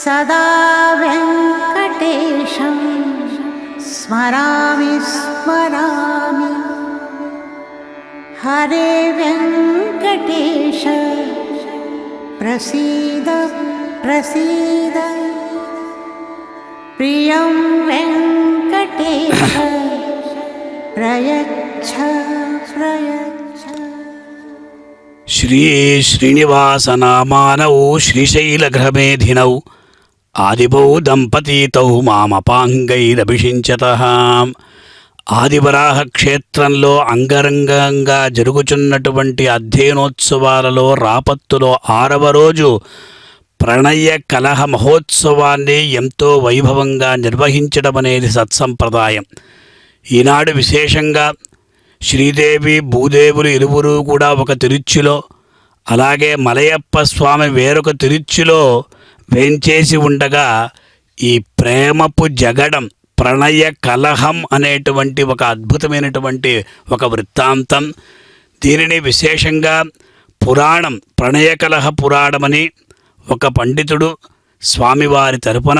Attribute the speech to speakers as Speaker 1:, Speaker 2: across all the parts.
Speaker 1: सदा वेङ्कटेशं स्मरामि स्मरामि। हरे वेङ्कटेश प्रसीद प्रसीद। प्रियं वेङ्कटेश प्रयच्छ प्रयच्छ।
Speaker 2: శ్రీ శ్రీనివాసనామానౌ శ్రీశైలగ్రహమేధినౌ ఆదిభౌ దంపతీతౌ మామపాంగైరభిషించతః. ఆదివరాహ క్షేత్రంలో అంగరంగంగా జరుగుచున్నటువంటి అధ్యయనోత్సవాలలో రాపత్తులో 6వ రోజు ప్రణయ కలహ మహోత్సవాన్ని ఎంతో వైభవంగా నిర్వహించడం అనేది సత్సంప్రదాయం. ఈనాడు విశేషంగా శ్రీదేవి భూదేవులు ఇరువురు కూడా ఒక తిరుచ్చిలో, అలాగే మలయప్ప స్వామి వేరొక తిరుచ్చిలో వేంచేసి ఉండగా ఈ ప్రేమపు జగడం ప్రణయ కలహం అనేటువంటి ఒక అద్భుతమైనటువంటి ఒక వృత్తాంతం. దీనిని విశేషంగా పురాణం ప్రణయ కలహ పురాణమని ఒక పండితుడు స్వామివారి తరపున,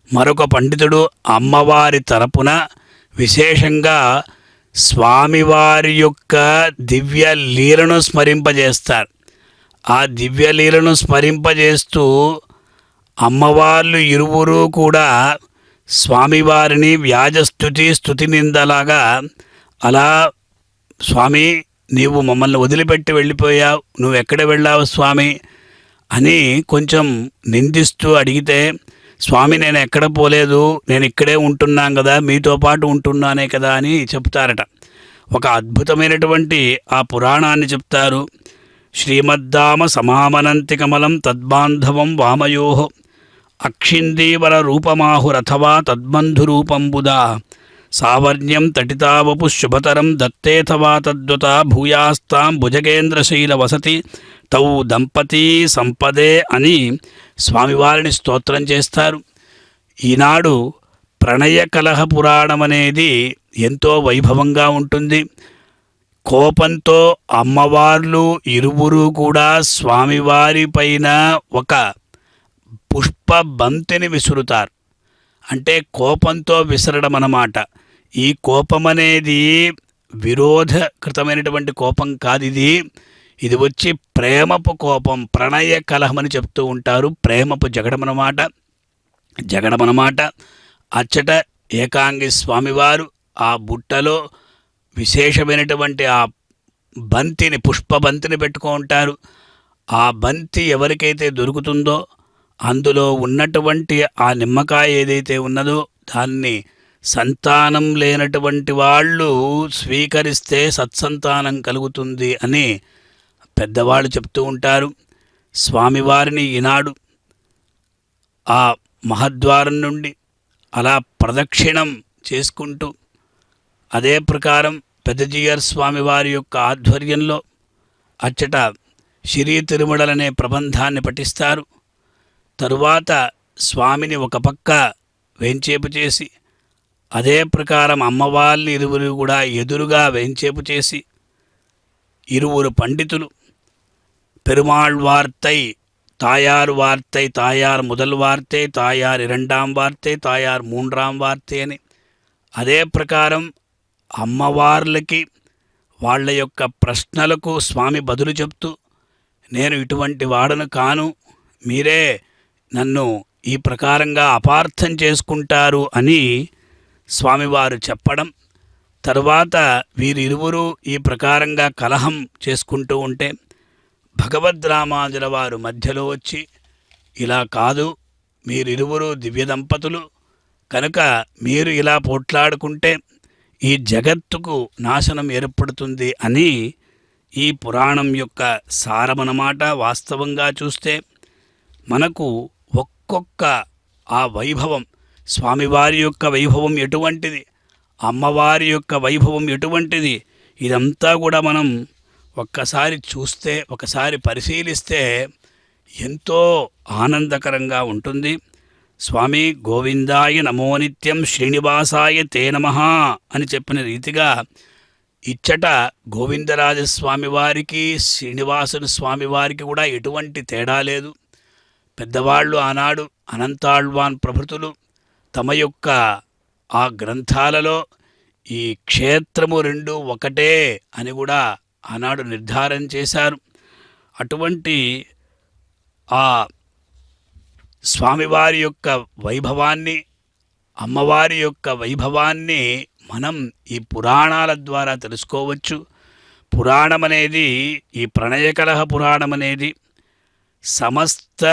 Speaker 2: మరొక పండితుడు అమ్మవారి తరపున విశేషంగా స్వామివారి యొక్క దివ్య లీలను స్మరింపజేస్తారు. ఆ దివ్య లీలను స్మరింపజేస్తూ అమ్మవార్లు ఇరువురు కూడా స్వామివారిని స్తుతి నిందలాగా, అలా స్వామి నీవు మమ్మల్ని వదిలిపెట్టి వెళ్ళిపోయావు, నువ్వు ఎక్కడ వెళ్ళావు స్వామి అని కొంచెం నిందిస్తూ అడిగితే, స్వామి నేను ఎక్కడ పోలేదు, నేను ఇక్కడే ఉంటున్నాను కదా, మీతో పాటు ఉంటున్నానే కదా అని చెప్తారట. ఒక అద్భుతమైనటువంటి ఆ పురాణాన్ని చెప్తారు. శ్రీమద్దామ సమామనంతి కమలం తద్బాంధవం వామయో అక్షిందీవర రూపమాహురథవా తద్బంధురూపంబుదా సావర్ణ్యం తటితావపు శుభతరం దత్తేథవా తద్వత భూయాస్తాం భుజగేంద్రశైల వసతి తౌ దంపతీ సంపదే అని స్వామివారిని స్తోత్రం చేస్తారు. ఈనాడు ప్రణయ కలహ పురాణం అనేది ఎంతో వైభవంగా ఉంటుంది. కోపంతో అమ్మవార్లు ఇరువురు కూడా స్వామివారి పైన ఒక పుష్ప బంతిని విసురుతారు. అంటే కోపంతో విసరడం అన్నమాట. ఈ కోపం అనేది విరోధకృతమైనటువంటి కోపం కాదు, ఇది వచ్చి ప్రేమపు కోపం, ప్రణయ కలహం అని చెప్తూ ఉంటారు. ప్రేమపు జగడమనమాట. అచ్చట ఏకాంగి స్వామివారు ఆ బుట్టలో విశేషమైనటువంటి ఆ బంతిని, పుష్పబంతిని పెట్టుకుంటారు. ఆ బంతి ఎవరికైతే దొరుకుతుందో అందులో ఉన్నటువంటి ఆ నిమ్మకాయ ఏదైతే ఉన్నదో దాన్ని సంతానం లేనటువంటి వాళ్ళు స్వీకరిస్తే సత్సంతానం కలుగుతుంది అని పెద్దవాళ్ళు చెప్తూ ఉంటారు. స్వామివారిని ఈనాడు ఆ మహద్వారం నుండి అలా ప్రదక్షిణం చేసుకుంటూ, అదే ప్రకారం పెద్దజీయర్ స్వామివారి యొక్క ఆధ్వర్యంలో అచ్చట శ్రీ తిరుమలనే ప్రబంధాన్ని పఠిస్తారు. తరువాత స్వామిని ఒక పక్క వేంచేపు చేసి, అదే ప్రకారం అమ్మవారిని ఇరువురు కూడా ఎదురుగా వేంచేపు చేసి, ఇరువురు పండితులు పెరుమాళ్ వార్తై తాయారు వార్తై, తాయారు முதல் వార్తై, తాయారు இரண்டாம் వార్తై, తాయారు మూండ్రాం వార్తై అని అదే ప్రకారం అమ్మవార్లకి వాళ్ళ యొక్క ప్రశ్నలకు స్వామి బదులు చెప్తూ, నేను ఇటువంటి వాడను కాను, మీరే నన్ను ఈ ప్రకారంగా అపార్థం చేసుకుంటారు అని స్వామివారు చెప్పడం. తరువాత వీరిరువురు ఈ ప్రకారంగా కలహం చేసుకుంటూ ఉంటే భగవద్రామానుజుల వారు మధ్యలో వచ్చి, ఇలా కాదు, మీరిరువురు దివ్య దంపతులు కనుక మీరు ఇలా పోట్లాడుకుంటే ఈ జగత్తుకు నాశనం ఏర్పడుతుంది అని ఈ పురాణం యొక్క సారమన్నమాట. వాస్తవంగా చూస్తే మనకు ఒక్కొక్క ఆ వైభవం, స్వామివారి యొక్క వైభవం ఎటువంటిది, అమ్మవారి యొక్క వైభవం ఎటువంటిది, ఇదంతా కూడా మనం ఒక్కసారి చూస్తే, ఒకసారి పరిశీలిస్తే ఎంతో ఆనందకరంగా ఉంటుంది. స్వామి గోవిందాయ నమో నిత్యం శ్రీనివాసాయ తే నమః అని చెప్పిన రీతిగా ఇచ్చట గోవిందరాజస్వామి వారికి శ్రీనివాసుని స్వామి వారికి కూడా ఎటువంటి తేడా లేదు. పెద్దవాళ్ళు ఆనాడు అనంతాళ్వాన్ ప్రభృతులు తమ యొక్క ఆ గ్రంథాలలో ఈ క్షేత్రము రెండు ఒకటే అని కూడా ఆనాడు నిర్ధారణ చేశారు. అటువంటి ఆ స్వామివారి యొక్క వైభవాన్ని, అమ్మవారి యొక్క వైభవాన్ని మనం ఈ పురాణాల ద్వారా తెలుసుకోవచ్చు. పురాణం అనేది, ఈ ప్రణయకలహ పురాణం అనేది సమస్త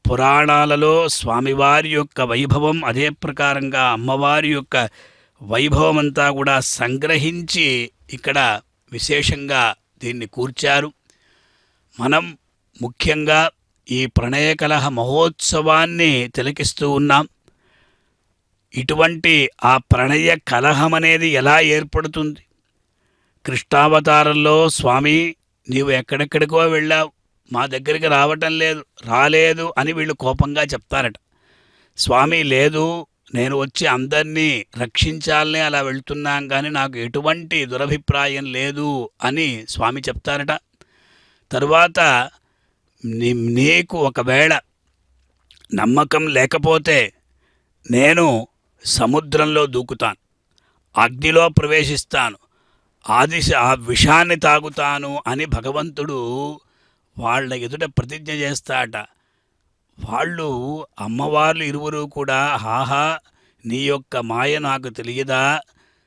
Speaker 2: పురాణాలలో స్వామివారి యొక్క వైభవం, అదే ప్రకారంగా అమ్మవారి యొక్క వైభవం అంతా కూడా సంగ్రహించి ఇక్కడ విశేషంగా దీన్ని కూర్చారు. మనం ముఖ్యంగా ఈ ప్రణయకలహ మహోత్సవాన్ని తిలకిస్తూ ఉన్నాం. ఇటువంటి ఆ ప్రణయ కలహం అనేది ఎలా ఏర్పడుతుంది? కృష్ణావతారంలో స్వామి నీవు ఎక్కడెక్కడికో వెళ్ళావు, మా దగ్గరికి రాలేదు అని వీళ్ళు కోపంగా చెప్తారట. స్వామి లేదు, నేను వచ్చి అందరినీ రక్షించాలనే అలా వెళ్తున్నాం, కానీ నాకు ఎటువంటి దురభిప్రాయం లేదు అని స్వామి చెప్తారట. తరువాత నీకు ఒకవేళ నమ్మకం లేకపోతే నేను సముద్రంలో దూకుతాను, అగ్నిలో ప్రవేశిస్తాను, ఆ విషాన్ని తాగుతాను అని భగవంతుడు వాళ్ళ ఎదుట ప్రతిజ్ఞ చేస్తాట. వాళ్ళు అమ్మవార్లు ఇరువురు కూడా, హాహా నీ యొక్క మాయ నాకు తెలియదా,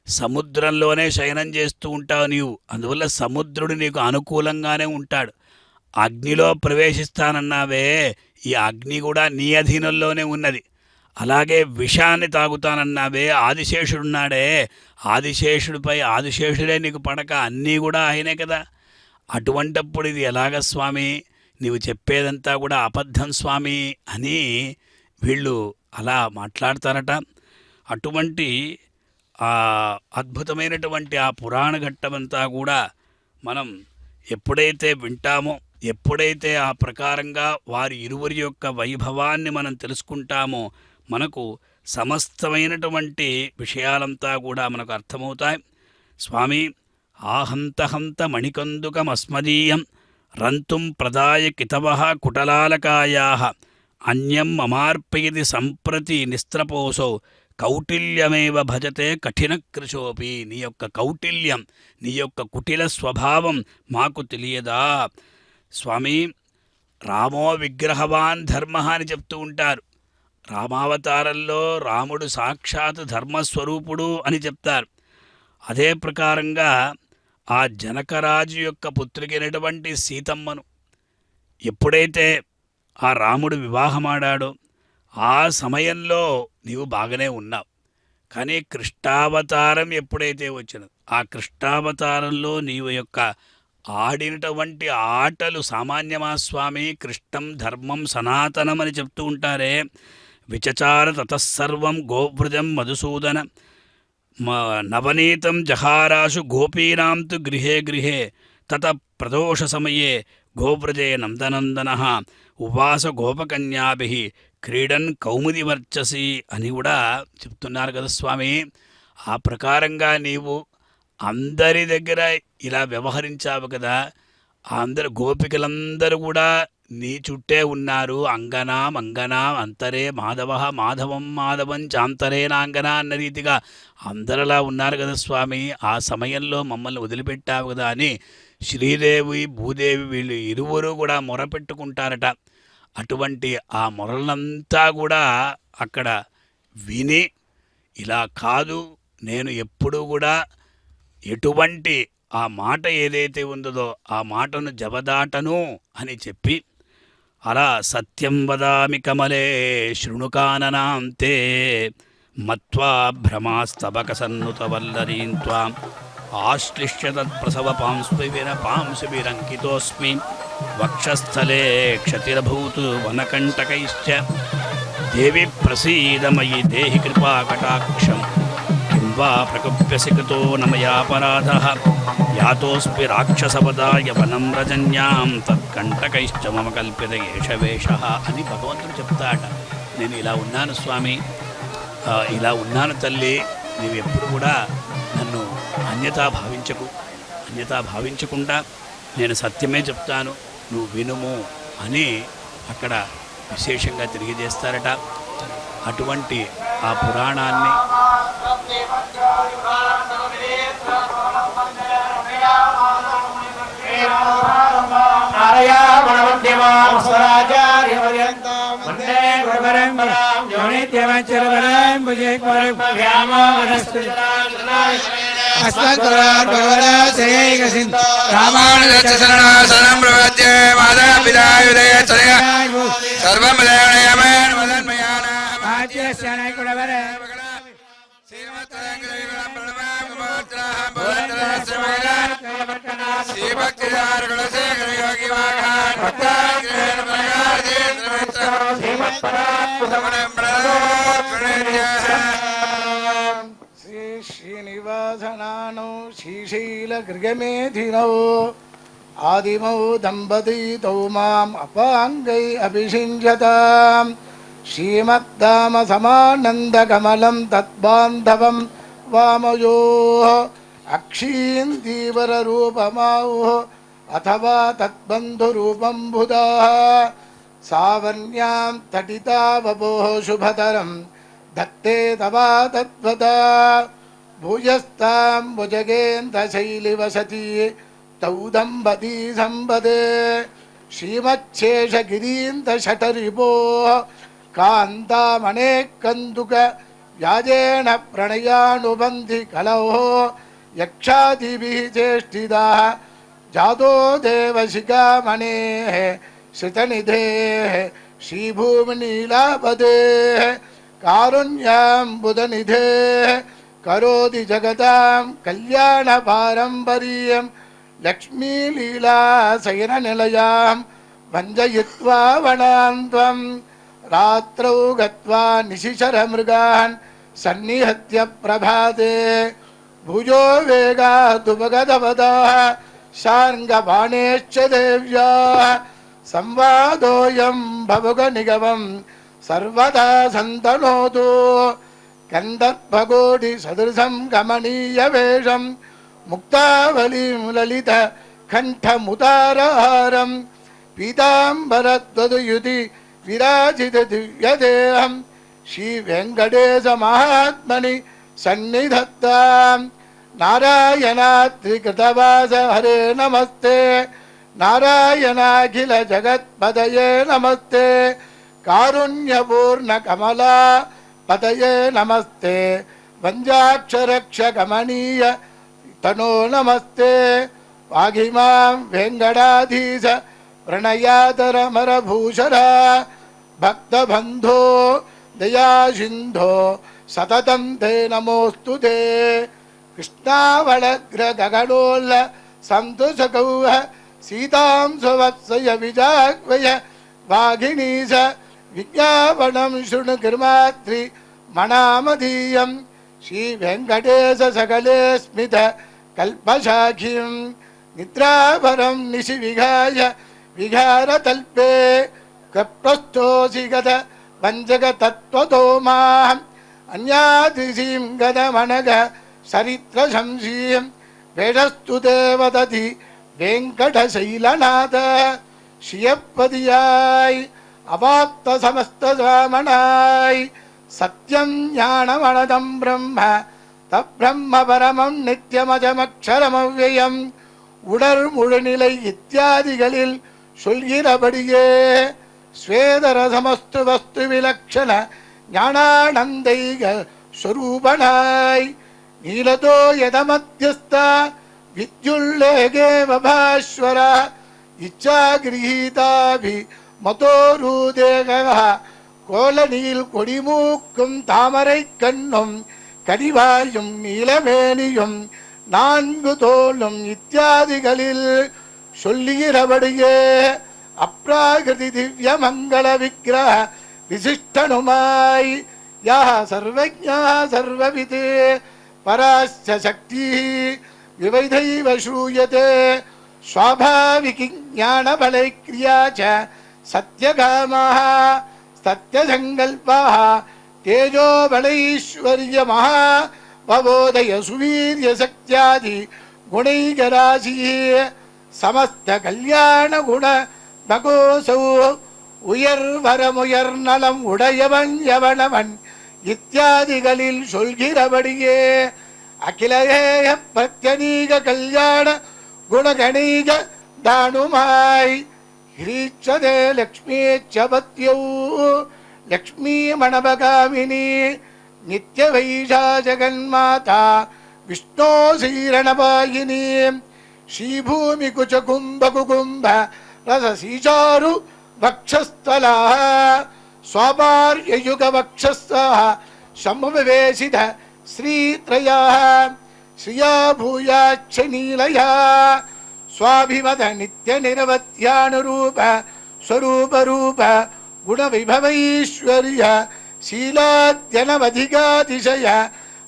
Speaker 2: సముద్రంలోనే శయనం చేస్తూ ఉంటావు నీవు, అందువల్ల సముద్రుడు నీకు అనుకూలంగానే ఉంటాడు. అగ్నిలో ప్రవేశిస్తానన్నావే, ఈ అగ్ని కూడా నీ అధీనంలోనే ఉన్నది. అలాగే విషాన్ని తాగుతానన్నావే, ఆదిశేషుడున్నాడే, ఆదిశేషుడిపై ఆదిశేషుడే నీకు పడక, అన్నీ కూడా ఆయనే కదా. అటువంటప్పుడు ఇది ఎలాగ స్వామి, నీవు చెప్పేదంతా కూడా అబద్ధం స్వామి అని వీళ్ళు అలా మాట్లాడతారట. అటువంటి ఆ అద్భుతమైనటువంటి ఆ పురాణ ఘట్టమంతా కూడా మనం ఎప్పుడైతే వింటామో, ఎప్పుడైతే ఆ ప్రకారంగా వారి ఇరువురి యొక్క వైభవాన్ని మనం తెలుసుకుంటామో, మనకు సమస్తమైనటువంటి విషయాలంతా కూడా మనకు అర్థమవుతాయి. స్వామి ఆహంతహంత మణికందుకమస్మదీయం రంతుం ప్రదాయ కితవః కుటలాలకాయాః అన్యం మమార్పయతి సంప్రతి నిస్త్రపోసౌ కౌటిల్యమేవ భజతే కఠినకృశోపి. నీ యొక్క కౌటిల్యం, నీ యొక్క కుటిల స్వభావం మాకు తెలియదా? స్వామి రామో విగ్రహవాన్ ధర్మ అని చెప్తూ ఉంటారు. రామావతారంలో రాముడు సాక్షాత్ ధర్మస్వరూపుడు అని చెప్తారు. అదే ప్రకారంగా ఆ జనకరాజు యొక్క పుత్రికైనటువంటి సీతమ్మను ఎప్పుడైతే ఆ రాముడు వివాహమాడాడో ఆ సమయంలో నీవు బాగానే ఉన్నావు. కానీ కృష్ణావతారం ఎప్పుడైతే వచ్చినదో, ఆ కృష్ణావతారంలో నీవు యొక్క ఆడినటువంటి ఆటలు సామాన్యమా స్వామి? కృష్ణం ధర్మం సనాతనం అని చెప్తూ ఉంటారే. విచచార తతస్సర్వం గోవృజం మధుసూదన నవనీతం జహారాశు గోపీనాం తు గృహే గృహే తత ప్రదోష సమయే గోవ్రజే నందనందన ఉవాస గోపకన్యాభి క్రీడన్ కౌముది వర్చసి అని కూడా చెప్తున్నారు కదా స్వామి. ఆ ప్రకారంగా నీవు అందరి దగ్గర ఇలా వ్యవహరించావు కదా. అందరు గోపికలందరూ కూడా నీ చుట్టే ఉన్నారు. అంగనాం అంగనాం అంతరే మాధవ మాధవం మాధవం చాంతరేనాంగనా అన్న రీతిగా అందరిలా ఉన్నారు కదా స్వామి. ఆ సమయంలో మమ్మల్ని వదిలిపెట్టావు కదా అని శ్రీదేవి భూదేవి వీళ్ళు ఇరువురు కూడా మొరపెట్టుకుంటారట. అటువంటి ఆ మొరలంతా కూడా అక్కడ విని, ఇలా కాదు, నేను ఎప్పుడూ కూడా ఎటువంటి ఆ మాట ఏదైతే ఉందో ఆ మాటను జవదాటను అని చెప్పి, అలా సత్యం వదామి కమలే శృణుకాననాంతే మత్వా భ్రమాస్తబక సన్నుతవల్లరీం త్వాం ఆశ్లిష్య తత్ప్రసవ పాంసుభిరంకితోస్మి వక్షస్థలే క్షతిరభూతు వనకంటకైశ్చ దేవి ప్రసీదమయి దేహి కృపాకటాక్షం కిం వా ప్రకుప్యసికతో నమయాపరాధః యాతోస్మి రాక్షసపదాయ వనం రజన్యాం తత్కంటకైశ్చ మమ కల్పిత ఏషవేషః అని భగవంతుడు చెప్తాట. నేను ఇలా ఉన్నాను స్వామి, ఇలా ఉన్నాను తల్లి, నీవు ఎప్పుడు కూడా నన్ను అన్యతా భావించకుండా నేను సత్యమే చెప్తాను, నువ్వు వినుము అని అక్కడ విశేషంగా తెలియజేస్తారట. అటువంటి ఆ పురాణాన్ని
Speaker 3: శ్రీ శ్రీనివాసనానౌ శ్రీశైలగృగమేధినౌ ఆదిమౌ దంపతీతౌ మాం అపాంగై అభిషించతాం శ్రీమద్దామ సమానందకమలం తద్బాంధవం వామయోః అక్షీందీవరరూపమావోః అథవా తద్బంధురూపం బుధాః సావర్ణ్యాం తటితావపోః శుభతరం దత్తే తవా తద్వతా భూయస్తాం భుజగేంద్రశైలివసతి తౌ దంపతీ సంపదే శ్రీమచ్చేషగిరీంద్రషటరిపోః కాంతామనేకందుక వ్యాజేన ప్రణయానుబంధి కలౌః యక్షాదిభిః చేష్టితాః జాతో దేవశిఖామణేః శ్రితనిధేః శ్రీభూమినీలాపదేః కారుణ్యాంబుధనిధేః కరోతి జగతాం కళ్యాణపారంపర్యం లక్ష్మీలీలాశయననిలయాం వంజయిత్వా వనాన్త్వం రాత్రౌ గత్వా నిశిశరమృగాన్ సన్నిహత్య ప్రభాతే భుజో వేగాదుపగతవతః శార్ంగబాణేశ్చ దేవ్యాః సంవాదోయం భవుగనిగమం సర్వదా సంతనోతు కందర్పకోటి సదృశం గమనీయవేషం ముక్తావలీం లలిత కంఠముతారహారం పీతాంబరద్వదుయుతి విరాజిత దివ్యదేహం శ్రీ వెంకటేశ మహాత్మని సన్నిధత్తాం నారాయణాత్రికృతవాస హరే నమస్తే నారాయణాఖిల జగత్పదయే నమస్తే కారుణ్యపూర్ణ కమలా పదయే నమస్తే వంజాక్షరక్ష గమనీయ తనో నమస్తే వాగిమాం వెంకటాధీశ ప్రణయాతరమరభూషర భక్తబంధో దయాసింధో సతతం తే నమోస్తు తే కృష్ణావళగ్ర గగడోల్ల సంతుషకౌహ సీతాం సువత్సయ విజాగ్వయ వాఘినీశ విజ్ఞాపనం శృణు కృమాత్రి మణామదీయం శ్రీ వెంకటేశ సకలే స్మిత కల్పశాఖిం నిద్రాభరం నిశి విఘాయ విఘారతల్పే కప్రస్థోసి గత వంజగ తత్వతో మాం అన్యాదిశీం గదమనగ సరిత్ర సంశీం వేదస్తు దేవదతి వెంకటశైలనాథ శ్రియపదియాయ్ అవాప్త సమస్త స్వామణాయ్ సత్యం జ్ఞానమనదం బ్రహ్మ తబ్రహ్మ పరமம் நித்தியமஜமக்ஷரமவ்யயம் உடர் முழுநிலை இத்தியாதிகளில் சொல்கிறபடியே ஸ்வேதரசமஸ்து வஸ்து விலக்ஷண ஞானானந்தைக ஸ்வரூபனாய் நீலதோ யதமத்தியஸ்த வித்யுல்லேகேவ பாஸ்வர இச்சாகிரஹீதாபி மதோரூதேகவ கோலநீல் கொடிமூக்கும் தாமரை கண்ணும் கடிவாயும் நீலமேனியும் நான்கு தோளும் இத்தியாதிகளில் சொல்லுகிறபடியே அப்ராகிருதி திவ்ய மங்கள விக்கிரக விசிஷ்டனுமாய் யா சர்வஜ்ஞா சர்வவிதே பராஸ்ய சக்தி விவைதைவ ஸ்ரூயதே ஸ்வாபாவிகி ஞானபலை கிரியா ச சத்யகாமः சத்யசங்கல்பः தேஜோபலைஸ்வர்ய மகா பவோதய சுவீர்ய சக்தியாதி குணைகராசி சமஸ்த கல்யாண குண நகோசௌ உயர் வரமுயர் நலம் உடையவன் எவனவன் இத்தியாதிகளில் சொல்கிறபடியே அகிலேய பிரத்யநீக கல்யாண குணகணீக தானுமாய் ஹிரீச்சதே லக்ஷ்மீச்சபத்யௌ லக்ஷ்மீ மணபகாமினி நித்ய வைஷா ஜகன்மாதா விஷ்ணோ ஸ்ரீரணபாயினி ஸ்ரீபூமி குச்ச கும்ப குகும்ப ரசசீசாரு வக்ஷஸ்தலா ஸ்வாபார்யயுக வக்ஷஸ்தா சம்பவிவேசித ஸ்ரீத்ரயா ஸ்ரியா பூயாச்ச நீலயா स्वाभिमद नित्य निरवत्यानुरूप स्वरूप रूप गुण विभवैश्वर्य शीलाद्यनवधिकातिशय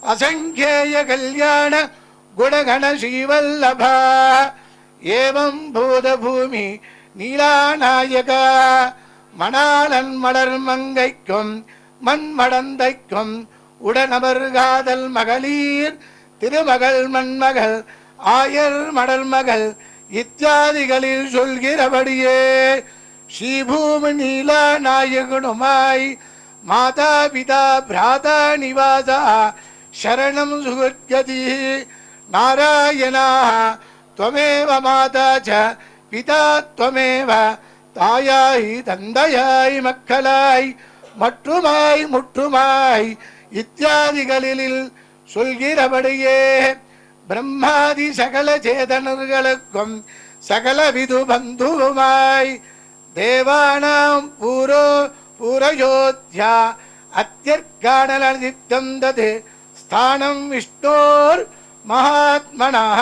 Speaker 3: असंख्येय कल्याण गुणगण श्रीवल्लभा एवं भूतभूमि नीलानायक மணாளன் மலர் மங்கைக்கும் மண்மடந்தைக்கும் உடனமர்காதல் மகளிர் திருமகள் மண்மகள் ஆயர் மடல் மகள் இத்தியாதிகளில் சொல்கிறபடியே ஸ்ரீபூமி நீலா நாயகனுமாய் மாதா பிதா பிராதா நிவாசா சரணம் சுகத்கதி நாராயணா त्वमेव மாதா ச பிதா त्वमेव தாயாய் தந்தையாய் மக்களாய் மற்றுமாய் முற்றுமாய் இத்தியாதிகளில் சொல்கிறபடியே பிரம்மாதி சகல சேதனர்களுக்கும் சகல விது பந்துவுமாய் தேவானாம் பூரயோத்யா அத்தியர்காணலதிப்தம் தது ஸ்தானம் விஷ்ணோர் மகாத்மனः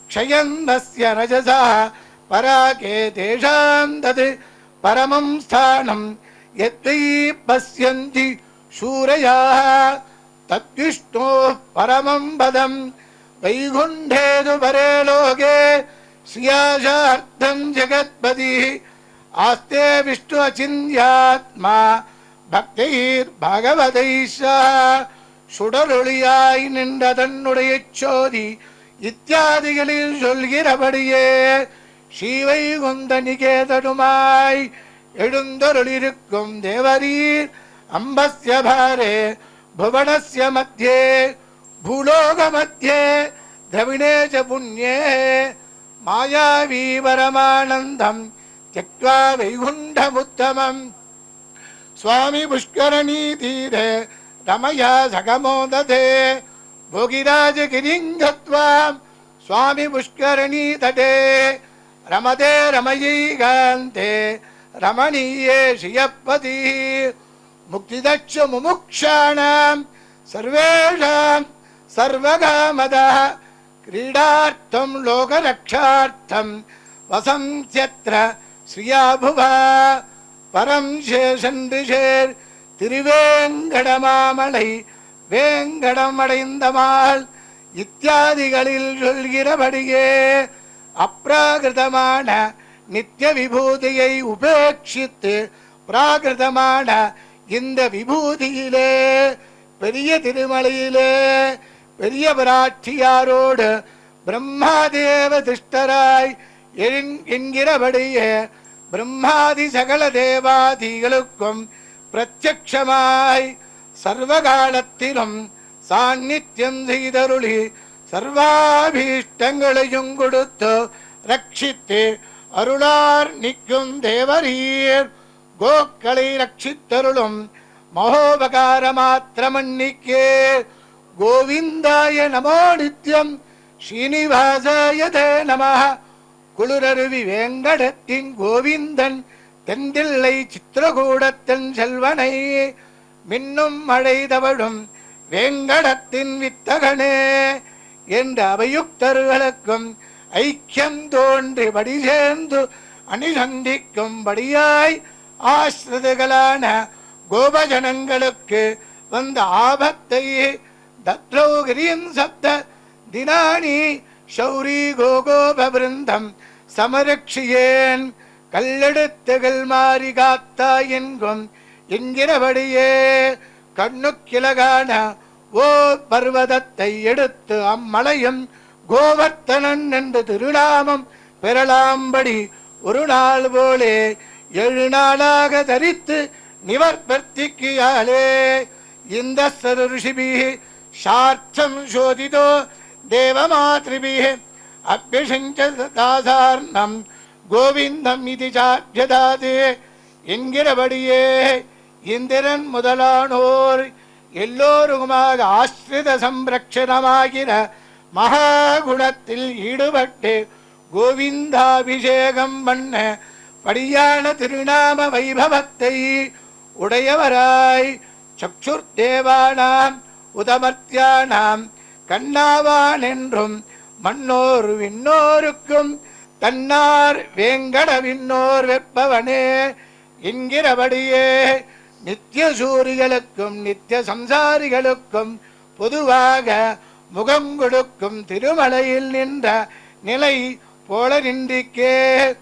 Speaker 3: க்ஷயந்தஸ்ய ரஜசா பராகே தேஷாம் தது பரமம் ஸ்தானம் யத்தை பஸ்யந்தி சூரயாः தத்விஷ்ணோः பரமம் பதம் வைகுண்டேது பரே லோகே ஸ்ரீயாசார்த்தம் ஜெகத்பதி ஆஸ்தே விஷ்ணு அச்சிந்த்யாத்மா பக்தைர் பாகவதைஷா சுடரொளியாய் நின்ற தன்னுடைய சோதி இத்தியாதிகளில் சொல்கிறபடியே ஸ்ரீவைகுந்த நிகேதனுமாய் எழுந்தருளிருக்கும் தேவரீர் அம்பஸ்ய பாரே புவனஸ்ய மத்தியே பூலோக மத்தியே திரவிணே ச புண்ணியே மாயாவி பரமானந்தம் त्यक्त्वा वैकुण्ठमुत्तमं स्वामी पुष्करणी तीरे रमया सगमोदधे भोगिराजगिरिं गत्वा स्वामी पुष्करणी तटे रमते रमयैकान्ते रमणीये श्रियपतिः मुक्तिदच्च मुमुक्षाणां सर्वेषां सर्वकामदः क्रीडार्थं लोकरक्षार्थं वसन्त्यत्र श्रियाभुवा परं शेषन्றிஷேர் திருவேங்கடமாமலை வேங்கடமடைந்தமால் இத்தியாதிகளில் சொல்கிறபடியே அப்ராகிருதமான நித்திய விபூதியை உபேட்சித்து பிராகிருதமான இந்த விபூதியிலே பெரிய திருமலையிலே பெரிய பிராட்சியாரோடு பிரம்மாதேவ திஷ்டராய் என்கிறபடியே பிரம்மாதி சகல தேவாதிகளுக்கும் பிரத்யக்ஷமாய் சர்வகாலத்திலும் சாநித்தியம் செய்தருளி சர்வாபீஷ்டங்களையும் கொடுத்து ரட்சித்து அருளார் நிற்கும் தேவரீர் கோக்களை ரட்சித்தருளும் மகோபகார மாத்திரமன்னிக்கே கோவிந்தாய நமோ நித்யம் ஸ்ரீனிவாசாய தே நமः குளிரருவி வேங்கடத்தின் கோவிந்தன் தெந்தில்லை சித்திரகூடத்தின் செல்வனை மின்னும் மழை தவழும் வேங்கடத்தின் வித்தகனே என்ற அபயுக்தர்களுக்கும் ஐக்கியம் தோன்றி படி சேர்ந்து அணிசந்திக்கும்படியாய் ஆசிரிதர்களான கோபஜனங்களுக்கு வந்த ஆபத்தை தத்ரௌகிரியின் சப்த தினானி சௌரி கோகோபிருந்தம் சமரட்சியேன் கல்லெடுத்துகள் மாறி காத்தாய் என்கும் என்கிறபடியே கண்ணுக்கிழகான ஓ பர்வதத்தை எடுத்து அம்மலையும் கோவர்த்தனன் என்று திருநாமம் பெறலாம்படி ஒரு நாள் போலே 7 நாளாக தரித்து நிவர்த்திக்கியாலே இந்த ரிஷிபி சார்த்தம் சோதிதோ தேவமாத்ரிபி அபியசஞ்சதாசார்ணம் கோவிந்தம் இது சாத்தியதாதே என்கிறபடியே இந்திரன் முதலானோர் எல்லோருமாக ஆஸ்ரித சம்ரக்ஷணமாகிற மகாகுணத்தில் ஈடுபட்டு கோவிந்தாபிஷேகம் பண்ண படியான திருநாம வைபவத்தை உடையவராய் சக்ஷுர்தேவானாம் உதமர்த்தியானாம் கண்ணாவான் என்றும் மன்னோர் விண்ணோருக்கும் தன்னார் வேங்கட விண்ணோர் வெப்பவனே என்கிறபடியே நித்திய சூரிகளுக்கும் நித்திய சம்சாரிகளுக்கும் பொதுவாக முகம் கொடுக்கும் திருமலையில் நின்ற நிலை போல நின்றிக்கே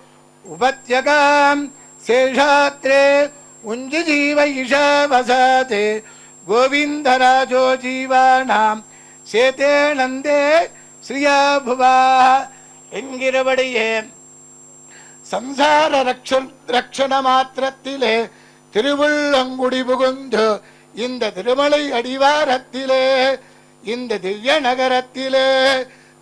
Speaker 3: உபத்யகாம் சேஷாத்ரே உஞ்சி ஜீவ இஷவசாதே கோவிந்தராஜோ ஜீவானாம் சேதே நந்தே ஸ்ரீயா புவா என்கிறபடியே சம்சார ரக்ஷண மாத்திரத்திலே திருவுள்ளங்குடி புகுந்து இந்த திருமலை அடிவாரத்திலே இந்த திவ்ய நகரத்திலே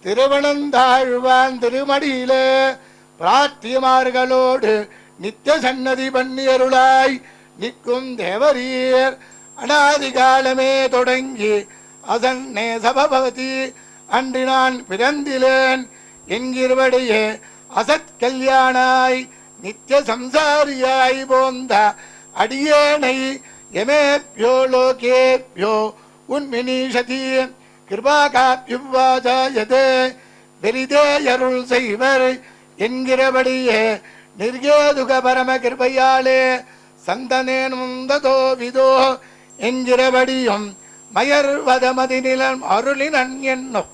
Speaker 3: திருவனந்தாழ்வான் திருமடியிலே பிரார்த்தியமார்களோடு நித்திய சன்னதி பண்ணியருளாய் நிற்கும் தேவரீர் அநாதிகாலமே தொடங்கி அசன்னே சபபவதி அன்று நான் பிறந்திலேன் என்கிறபடியே அசத் கல்யாணாய் நித்திய சம்சாரியாய் போந்த அடியேனை எமேப்யோ லோகேப்யோ உன்மினீஷதி கிருபாகாப்யுவாஜாயதே வெரிதேயருள் செய்வர் என்கிறபடியே நிர்கேதுக பரம கிருபையாலே சந்தனேனுந்ததோ விதோ என்கிறபடியும் மயர்வதமதி நிலம் அருளினன் என்னும்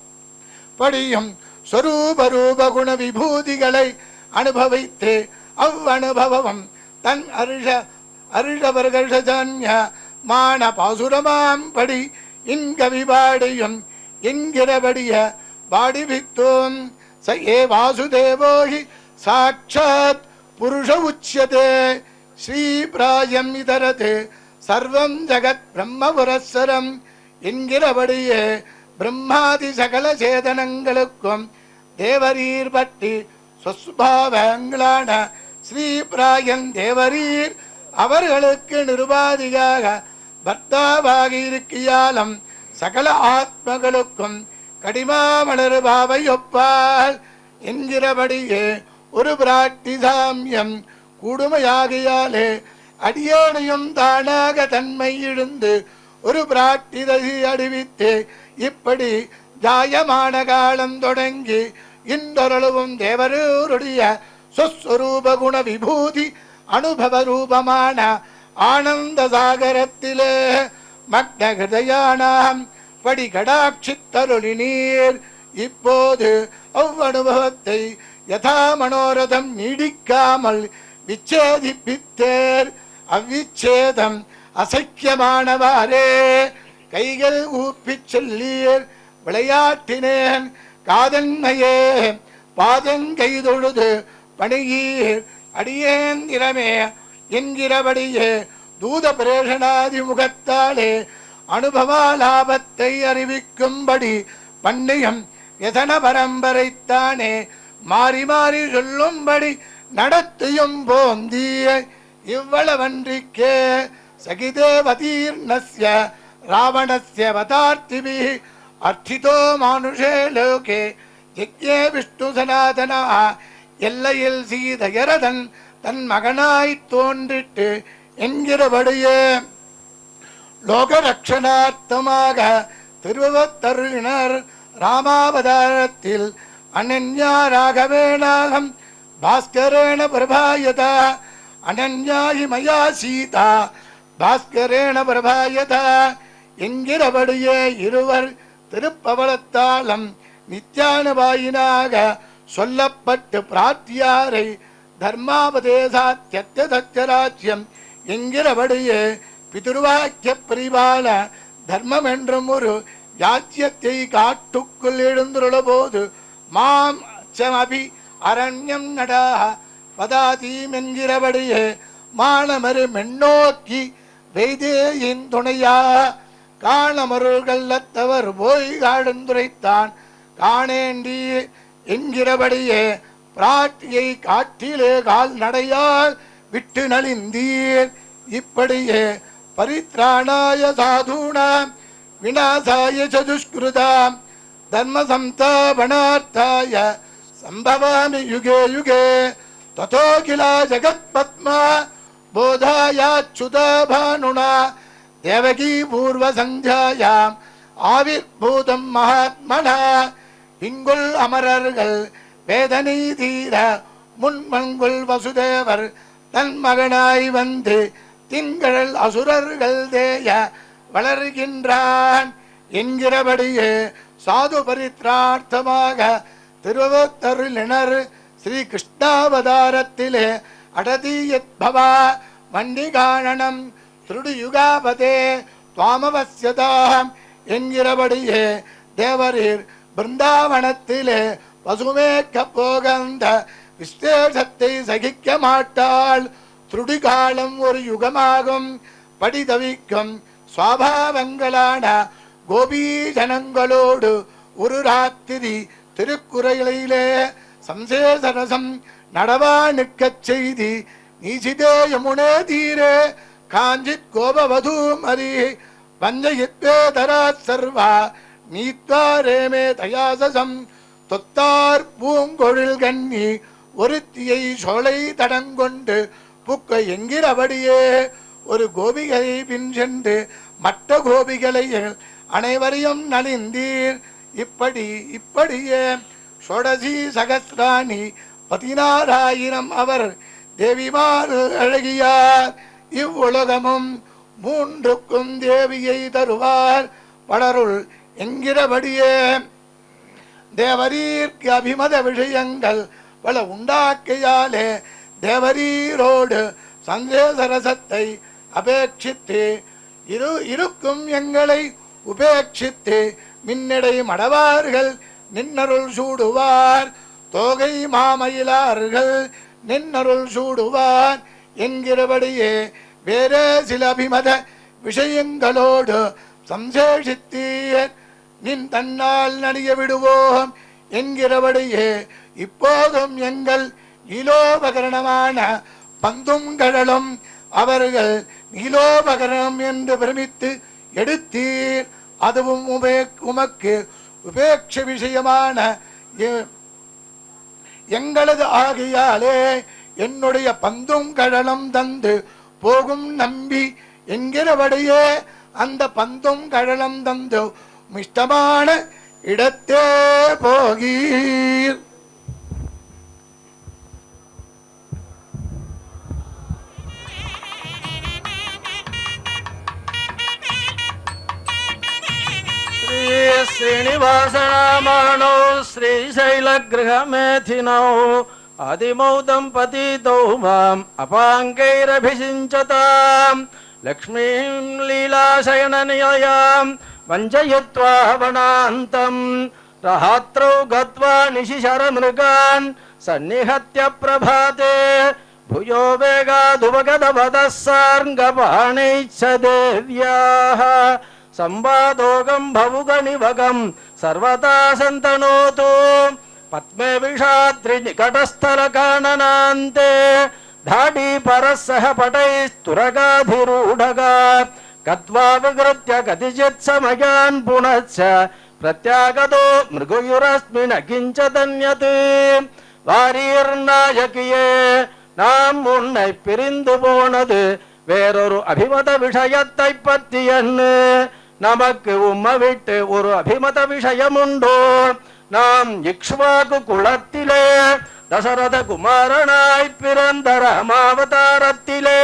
Speaker 3: படியும் ஸ்வரூபரூப குண விபூதிகளை அனுபவித்து அவ்வனுபவம் தன் அருஷவர்கஷன்ய மான பாசுரமாம் படி இன்கவிபாடியும் என்கிறபடிய பாடிவித்தோம் ச ஏ வாசுதேவோஹி சாட்சாத் புருஷ உச்சியதே ஸ்ரீபிராயம் இதரது சர்வம் ஜகத் பிரம்ம புரஸ்ஸரம் என்கிறபடியே பிரம்மாதி சகல சேதனங்களுக்கும் தேவரீர் பற்றி சுஸ்பாவங்களான ஸ்ரீபிராயன் தேவரீர் அவர்களுக்கு நிருபாதியாக பர்த்தாவாக இருக்கியாலும் சகல ஆத்மகளுக்கும் கடிமாமலர் பாவை ஒப்பால் என்கிறபடியே ஒரு பிராட்டி சாமியம் கூடுமையாகியாலே அடியோனையும் தானாக தன்மை இழுந்து ஒரு பிராட்டிதை அடிவித்து இப்படி ஜாயமான காலம் தொடங்கி இன்றொருளவும் தேவரூருடைய சொஸ்வரூப குண விபூதி அனுபவ ரூபமான ஆனந்த சாகரத்திலே மக்ன ஹிருதயானாம் படிகடாட்சித்தருளி நீர் இப்போது அவ்வனுபவத்தை யதா மனோரதம் நீடிக்காமல் விச்சேதிப்பித்தேர் அவ்விச்சேதம் அசக்கியமானவாறே கைகள் ஊப்பிச் சொல்லீர் விளையாட்டினேன் காதன்மையே பாதங்கைதொழுது பணியீர் அடியேந்திரமே என்கிறபடியே தூத பிரேஷனாதி முகத்தாலே அனுபவ லாபத்தை அறிவிக்கும்படி பண்ணியம் எதன பரம்பரைத்தானே மாறி மாறி சொல்லும்படி நடத்தியும் போந்திய இவ்வளவன்றிக்கே சகிதேவதீர்ணஸ்ய ராவணஸ்ய வதார்த்திபி அர்த்திதோ மானுஷே லோகே யஜ்ஞே விஷ்ணு சனாதனா எல்லையில் சீதையரதன் தன் மகனாய் தோன்றிட்டு என்கிறபடியே லோகரக்ஷணார்த்தமாக திருவத்தருளினர் ராமாவதாரத்தில் அனன்யா ராகவேணாகம் பாஸ்கரேண பிரபாயதா அனன்யாயி மயா சீதா பாஸ்கரேண பிரபாயதா என்கிறபடியே இருவர் திருப்பவளத்தாளம் நித்யானுபாயினாக சொல்லப்பட்டு பிரார்த்தியாரை தர்மாபதேசாத்தியராஜ்யம் என்கிறபடியே பிதுர்வாக்கிய பிரிவான தர்மம் என்றும் ஒரு யாச்சியத்தை காட்டுக்குள் எழுந்துள்ள போது மாம் அபி அரண்யம் நடாக பதாதீம் என்கிறபடியே மானமரு மென்னோக்கி வெய்தேயின் துணையா காணமருள்கள்ளத்தவர் போய் காடுந்துரைத்தான் காணேண்டி என்கிறபடியே பிராட்டியை காட்டிலே கால் நடையால் விட்டு நலிந்தீர். இப்படியே பரித்ராணாய சாதூனாம் விநாசாய சதுஷ்கிருதாம் தர்ம சம்ஸ்தாபனார்த்தாய சம்பவாமி யுகே யுகே ததோ கிலா ஜகத் பத்மா போதாயாச்சுதா பானுனா தேவகி பூர்வ சந்தியாயாம் ஆவிர்பூதம் மகாத்மனா. இங்குள் அமரர்கள் வேதனை தீர முன்மங்குள் வசுதேவர் தன் மகனாய் வந்து திங்கள் அசுரர்கள் தேய வளர்கின்றான் என்கிறபடியே சாது பரித்ரார்த்தமாக திருவத்தருளினர் ஸ்ரீ கிருஷ்ணாவதாரத்திலே அடதீயத்பவா வண்டிகாணனம் திருடுயுகாபதே துவாமவசியதாம் என்கிறபடியே தேவரீர் பிருந்தாவனத்திலே பசுமேக்க போகந்த விசேஷத்தை சகிக்க மாட்டாள். துருடிகாலம் ஒரு யுகமாகும் படிதவிக்கும் சுவாபாவங்களான கோபி ஜனங்களோடு ஒரு ராத்திரி திருக்குறையிலே சம்சேசரசம் நடவா நிற்கச் செய்தி நீசிதே யமுனே தீரே காஞ்சித் கோபவது மரி வஞ்சயித்வேதரா சர்வா நீத்வாரேமே தயாசம் தொத்தார் பூங்கொழில் கண்ணி ஒருத்தியை சோலை தடங்கொண்டு புக்க என்கிறபடியே ஒரு கோபிகளை பின் சென்று மற்ற கோபிகளை அனைவரையும் நலிந்தீர். இப்படியே ஷோடசி சகஸ்ராணி 16,000 அவர் தேவிமார் அழகியார். இவ்வுலகமும் மூன்றுக்கும் தேவியை தருவார் பலருள் என்கிறபடியே தேவரீர்க்கு அபிமத விஷயங்கள் பல உண்டாக்கையாலே தேவரீரோடு சந்தேசரசத்தை அபேட்சித்து இருக்கும் எங்களை உபேட்சித்து மின்னடை மடவார்கள் நின்னருள் சூடுவார். தோகை மாமயிலார்கள் நின்னருள் சூடுவார் என்கிறபடியே வேறே சில அபிமத விஷயங்களோடு சம்சேஷித்தீர். நின் தன்னால் நடிய விடுவோம் என்கிறபடியே இப்போதும் எங்கள் நீலோபகரணமான பந்தும் கடலும் அவர்கள் நீலோபகரணம் என்று பிரமித்து எடுத்தீர். அதுவும் உமக்கு உபேட்ச விஷயமான எங்களது ஆகியாலே என்னுடைய பந்தும் கடலும் தந்து போகும் நம்பி என்கிறபடியே அந்த பந்தும் கடலும் தந்து மிஷ்டமான இடத்தே போகீர்.
Speaker 4: श्रीनिवासनामाणौ श्रीशैलगृहमेथिनौ आदिमौ दम्पतितौ माम् अपाङ्गैरभिषिञ्चताम् लक्ष्मीं लीलाशयननिलयां वञ्चयित्वा वनान्तम् रात्रौ गत्वा निशिशरमृगान् सन्निहत्य प्रभाते भूयो वेगादुपगतवतः सार्ङ्गपाणैश्च देव्याः संवादोगं भवुगनिवगं सर्वदा सन्तनोतु पद्मे विषाद्रिनिकटस्थलकाननान्ते धाडीपरः पटैस्तुरगाधिरूढगा गत्वा विकृत्य कतिचित् समयान् पुनश्च प्रत्यागतो मृगयुरस्मिन् किञ्चिदन्यत् வாரீர்நாயகியே நாம் உன்னை பிரிந்து போனது வேறொரு அபிமத விஷயத்தை பற்றி என்ன? நமக்கு உம்மை விட்டு ஒரு அபிமத விஷயம் உண்டோ? நாம் இக்ஷ்வாகு குலத்திலே தசரத குமாரனாய் பிறந்த ராமாவதாரத்திலே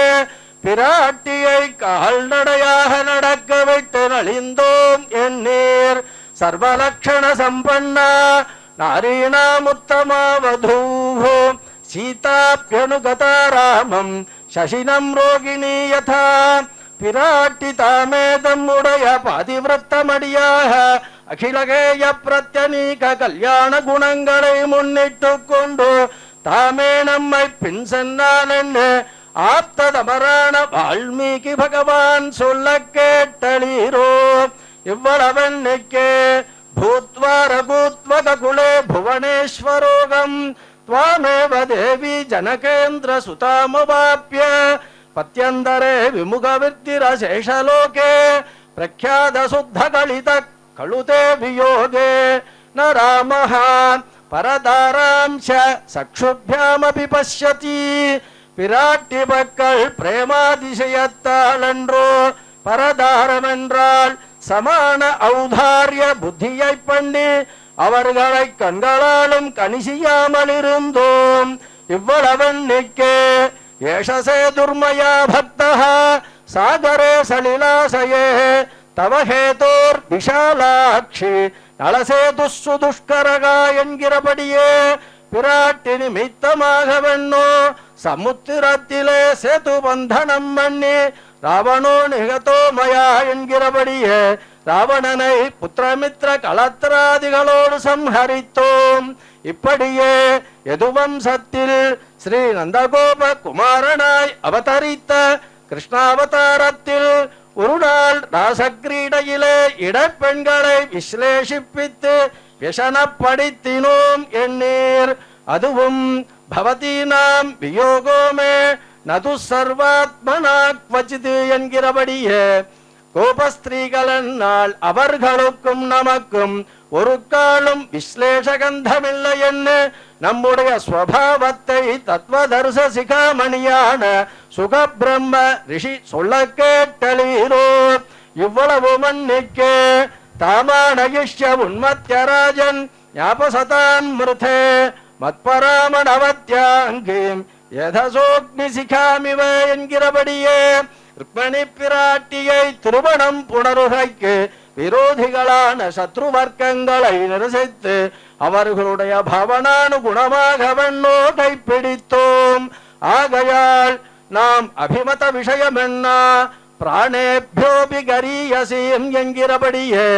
Speaker 4: பிராட்டியை கால்நடையாக நடக்க விட்டு நலிந்தோம் எண்ணீர். சர்வலக்ஷண சம்பன்னா नारीणामुत्तमावधूः सीताप्यनुगता रामं शशिनं रोगिणी यथा पिराट्टितामेदमुडय पातिवृत्तमडियाः अखिलगेय प्रत्यनीक कल्याण गुणங்களை முன்னிட்டுக் கொண்டு தாமே நம்மை பின் சென்றான் ஆப்ததமரான வால்மீகி பகவான் சொல்ல கேட்டளீரோ இவ்வளவென்னைக்கே பூத்வா ரகுத்வக குலே புவனேஸ்வரோகம் त्वामेव देवी जनकेन्द्र सुतामवाप्य पत्यन्तरे विमुखवृत्तिरशेषलोके प्रख्यात शुद्धकलित कलुते वियोगे न रामः परदारांश चक्षुभ्यामपि पश्यति பிராட்டிபக்கள் பிரேமாதிசயத்தாளன்றோ பரதாரமென்றால் சமான ஔதாரிய புத்தியை பண்ணி அவர்களை கண்களாலும் கணிசியாமல் இருந்தோம் இவ்வளவென்னிக்கே ஏஷசே துர்மயா பக்தः சாகரே சலிலாசயே தவ ஹேதோர் விஷாலாட்சி நளசேதுஸ்ஸு துஷ்கரகா என்கிறபடியே பிராட்டி நிமித்தமாகவென்னோ சமுத்திரத்திலே சேது பந்தனம் பண்ணி ராவணோ நிகதோ மயா என்கிறபடியே ராவணனை புத்திரமித்ர களத்திராதிகளோடு சம்ஹரித்தோம் இப்படியே யதுவம்சத்தில் ஸ்ரீ நந்தகோப குமாரனாய் அவதரித்த கிருஷ்ணாவதாரத்தில் ஒரு நாள் ராசக்கிரீடையிலே இடப்பெண்களை விஸ்லேஷிப்பித்து வியசனப்படுத்தினோம் எண்ணீர் அதுவும் பவதீனாம் வியோகோமே நது சர்வாத்மனா க்வசித் என்கிறபடியே கோபஸ்திரீகளென்னால் அவர்களுக்கும் நமக்கும் ஒரு காலம் விஸ்லேஷகந்தமில்லை என்று நம்முடைய ஸ்வபாவத்தை தத்வதர்ச சிகாமணியான சுகபிரம்ம ரிஷி சொல்ல கேட்டலீரோ இவ்வளவு மன்னிக்கே தாமானயிஷ்ய உன்மத்யராஜன் ஞாபசதான் மிருதே மத்பராமணவத்யாங்கீம் யதசோக்னி சிகாமிவ என்கிறபடியே ருக்மணி பிராட்டியை திருமணம் புணருகைக்கு விரோதிகளான சத்ரு வர்க்கங்களை நிரசித்து அவர்களுடைய பவனானுகுணமாகவென்னோ கைப்பிடித்தோம் ஆகையால் நாம் அபிமத விஷயம் என்ன பிராணேபியோபி கரீயசீம் என்கிறபடியே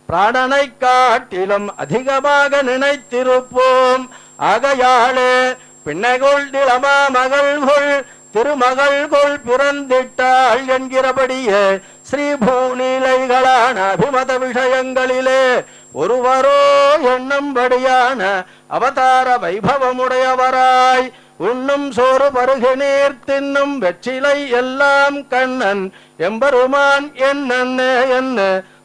Speaker 4: பிராணனை காட்டிலும் அதிகமாக நினைத்திருப்போம் ஆகையாலே பின்னைகொள் நிலமா மகள்கொள் திருமகள்கொள் பிறந்திட்டாள் என்கிறபடியே ஸ்ரீபூநிலைகளான அபிமத விஷயங்களிலே ஒருவரோ எண்ணும்படியான அவதார வைபவமுடையவராய் உண்ணும் சோறு பருகு நீர் தின்னும் வெற்றிலை எல்லாம் கண்ணன் எம்பெருமான் என்ன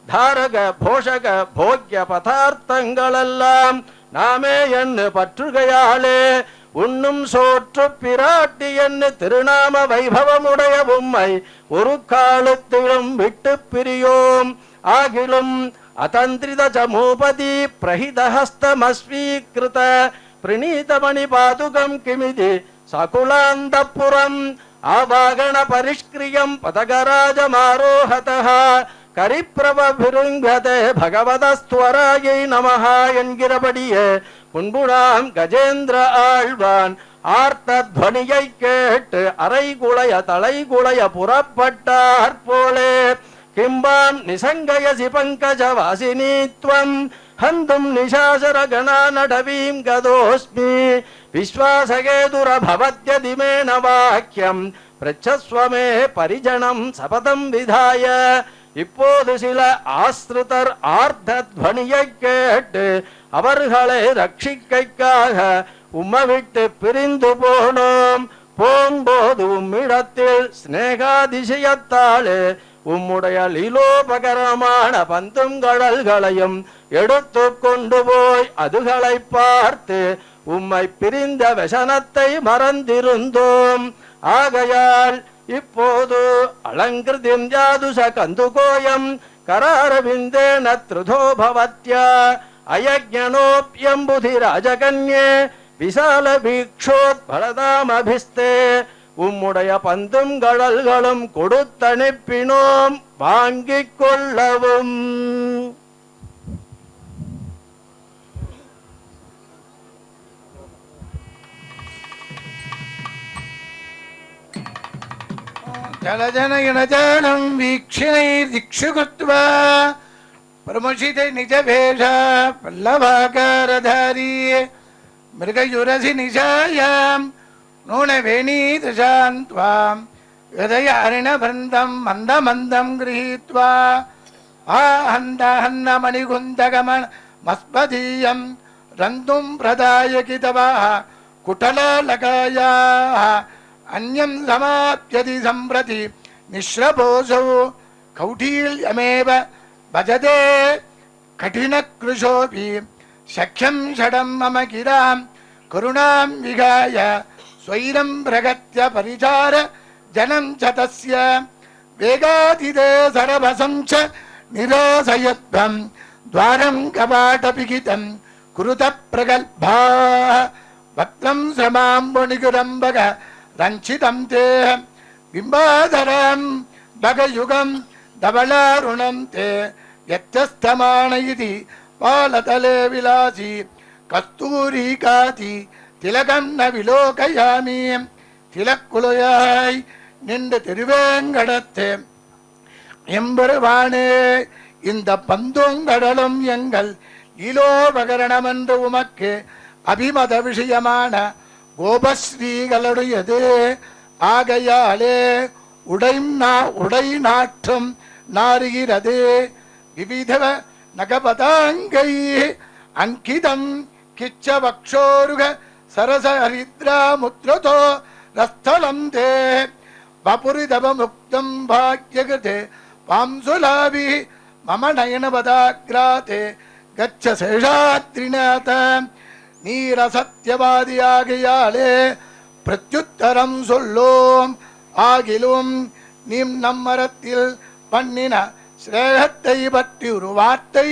Speaker 4: தாரக போஷக போக்ய பதார்த்தங்களெல்லாம் நாமே என்று பற்றுகையாலே உண்ணும் சோற்று பிராட்டி என்று திருநாம வைபவமுடைய உம்மை ஒரு காலத்திலும் விட்டு பிரியோம் ஆகிலும் அதந்திரித சமூபதி பிரஹிதஹஸ்தமஸ்வீகிருத பிரணீதமணி பாதுகம் கிமிதி சகுலாந்தப்புரம் ஆவாகண பரிஷ்கிரியம் பதகராஜமாரோஹதः கரிப்பிரபிருங்கதே பகவதஸ்துவராயை நமஹ என்கிறபடியே முன்புடாம் கஜேந்திர ஆழ்வான் ஆர்த்த துவனியை கேட்டு அரைகுளைய தலைகுளைய புறப்பட்டார் போலே கிம்பாம் நிசங்கயசி பங்கஜ வாசினித்வம் ஹந்தும் நிசாசர கணா நடவீம் கதோஸ்மி விஸ்வாசகேதுர பவத்யதிமேன வாக்கியம் பிரச்சஸ்வமே பரிஜனம் சபதம் விதாய இப்போது சில ஆஸ்ருதர் ஆர்த்த துவனியை கேட்டு அவர்களை ரட்சிக்கைக்காக உம்மை விட்டு பிரிந்து போனோம் போம்போது உம்மிடத்தில் ஸ்நேகாதிசயத்தாலே உம்முடைய லீலோபகரமான பந்தும் கடல்களையும் எடுத்து கொண்டு போய் அதுகளை பார்த்து உம்மை பிரிந்த வசனத்தை மறந்திருந்தோம் ஆகையால் இப்போது அலங்கிருதிம் ஜாதுஷ கந்துகோயம் கராரவிந்தேன த்ருதோ பவத்யா அயஜ்ஞனோப்யம்புதி ராஜகன்யே விசால வீக்ஷோத் பலதாமபிஸ்தே உம்முடைய பந்தும் கடல்களும் கொடுத்தனுப்பினோம் வாங்கிக் கொள்ளவும்.
Speaker 3: ஜலஜனயனஜானம் வீக்ஷிணைர் திக்ஷுகுத்வா பிரமுஷிதை நிஜபேஷ பல்லவாகாரதாரி மிருகயுரசி நிஷாயாம் नूनवेणीदृशान् त्वां हृदयारिणवृन्दं मन्दमन्दं गृहीत्वा आहन्दाहन्नमणिकुन्दगमनमस्मदीयं रन्तुं प्रदायकि तव कुटलालकायाः अन्यं समाप्यति सम्प्रति निःश्रपोऽसौ कौटिल्यमेव भजते कठिनकृशोऽपि शक्यं षडं मम गिरां करुणां विगाय स्वैरं प्रगत्य परिचार जनं च तस्य वेगातिदे सरभसं च निरासयध्वं द्वारं कपाटपिहितं कुरुत प्रगल्भाः वक्त्रं श्रमाम्बुनिकुरम्बग रञ्चितं ते बिम्बाधरं भगयुगं धवलारुणं ते यत्यस्तमान इति पालतले विलासी कस्तूरीकाति तिलकं न विलोकयामि तिलकुलयाय நின்று திருவேங்கடத்தே எம்பெருவானே இந்த பந்துங்கடலும் எங்கள் இலோபகரணம் என்று உமக்கு அபிமத விஷயமான கோபஸ்ரீகளுடையது ஆகையாலே உடை நாற்றம் நாறுகிறது விவித நகபதாங்கை அங்கிதம் கிச்ச வக்ஷோருக சரச ஹரித்ரா முத்ரதோ ரஸ்தலம் தே वपुरिदवमुक्तं भाग्यकृते पांसुलाभि मम नयनपदाग्राते गच्छ शेषाद्रिनाथ நீரசத்தியவாதியாகையாலே பிரத்யுத்தரம் சொல்லோம் ஆகிலும் நீம் நம்மரத்தில் பண்ணின ஸ்ரேகத்தை பற்றி ஒரு வார்த்தை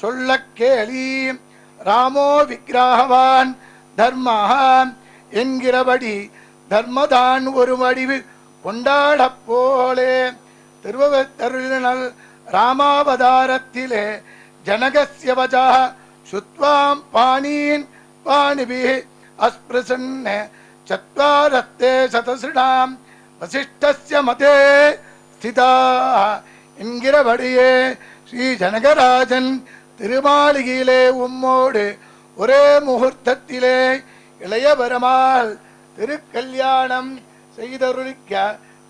Speaker 3: சொல்ல கேளி ராமோ விக்கிரகவான் தர்மஹான் என்கிறபடி தர்மதான் ஒரு வடிவு கொண்டாட போலே திருவத்தருளினல் ராமாவதாரத்திலே ஜனகஸ்ய வஜா சுத்வாம் பாணீன் பாணிபிஹி அஸ்பிருசன்ன சத்வாரஸ்தே சதசிடாம் வசிஷ்டஸ்ய மதே ஸ்திதா என்கிறபடியே ஸ்ரீ ஜனகராஜன் திருமாளிகையிலே உம்மோடு ஒரே முகூர்த்தத்திலே இளைய பெருமாள் திருக்கல்யாணம் செய்தருளிக்க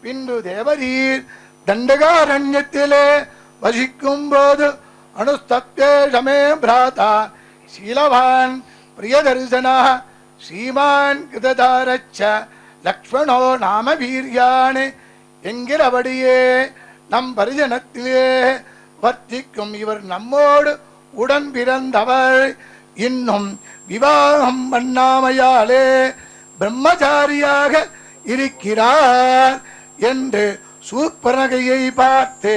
Speaker 3: பின்பு தேவரீர் தண்டகாரண்யத்திலே வசிக்கும் போது அனுஸ்தப்தேஷமே பிராதா சீலவான் பிரியதர்சனா ஸ்ரீமான் கிருததாரச்ச லக்ஷ்மணோ நாம வீரியான் என்கிறபடியே நம் பரிஜனத்திலே வர்த்திக்கும் இவர் நம்மோடு உடன் பிறந்தவர் இன்னும் விவாகம் பண்ணாமையாலே பிரம்மச்சாரியாக இருக்கிறார் என்று சூர்பனகையை பார்த்து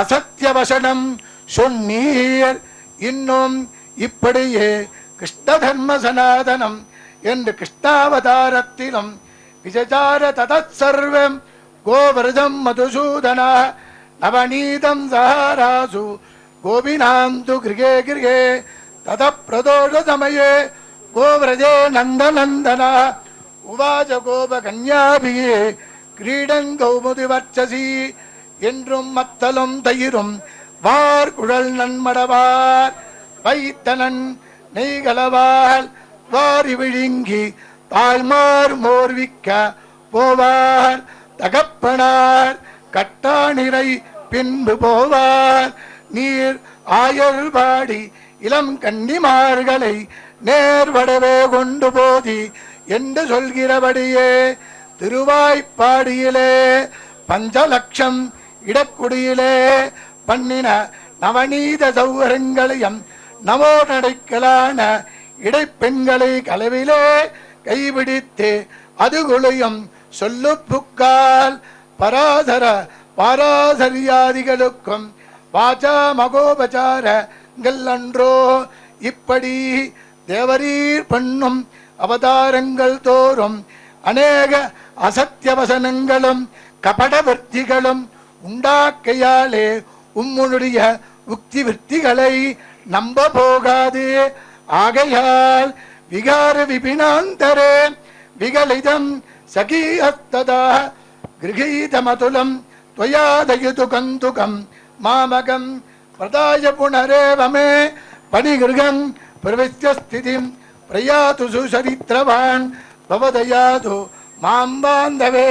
Speaker 3: அசத்திய வசனம் சொன்னீர். இன்னும் இப்படியே கிருஷ்ண தர்ம சனாதனம் என்று கிருஷ்ணாவதாரத்திலும் விஜசார ததத் சர்வம் கோவர்தம் மதுசூதன நவநீதம் சஹாராசு கோபிநாந்து கிருகே கிருகே தத பிரதோஷ சமயே கோவ்ரஜே நந்தநந்தன உவாச கோப கன்யாபியே கிரீடங்கௌமுதி வர்ச்சசி என்றும் மத்தலும் தயிரும் வார் குழல் நன்மடவார் வைத்தனன் நெய்களவால் வாரி விழுங்கி தாழ்மார் மோர்விக்க போவார் தகப்பனார் கட்டாணிரை பின்பு போவார் நீர் ஆயர் பாடி இளம் கன்னிமார்களை நேர்வடவே கொண்டு போதி என்று சொல்கிறபடியே திருவாய்ப்பாடியிலே பஞ்சலட்சம் இடக்குடியிலே பண்ணின நவநீத சௌகரங்களையும் நமோ நடைக்கலான இடைப்பெண்களை கலவிலே கைபிடித்து அதுகுளையும் சொல்லு புக்கால் பராசர பாராசரியாதிகளுக்கும் வாச்சா மகோபசாரங்கள் அன்றோ. இப்படி தேவரீர் பண்ணும் அவதாரங்கள் தோறும் அநேக அசத்திய வசனங்களும் கபடவர்த்திகளும் உண்டாக்கையாலே உம்முடைய உக்தி விற்த்திகளை நம்ப போகாது. ஆகையால் விகார விபினாந்தரே விகலிதம் சகீஹஸ்ததா கிரகீதமதுலம் त्वयादयतु कन्दुकं मामकं प्रदाय पुनरेव मे पणिगृहं प्रविश्य स्थितिं प्रयातु सुचरित्रवान् भवदयातु மாம்பாந்தவே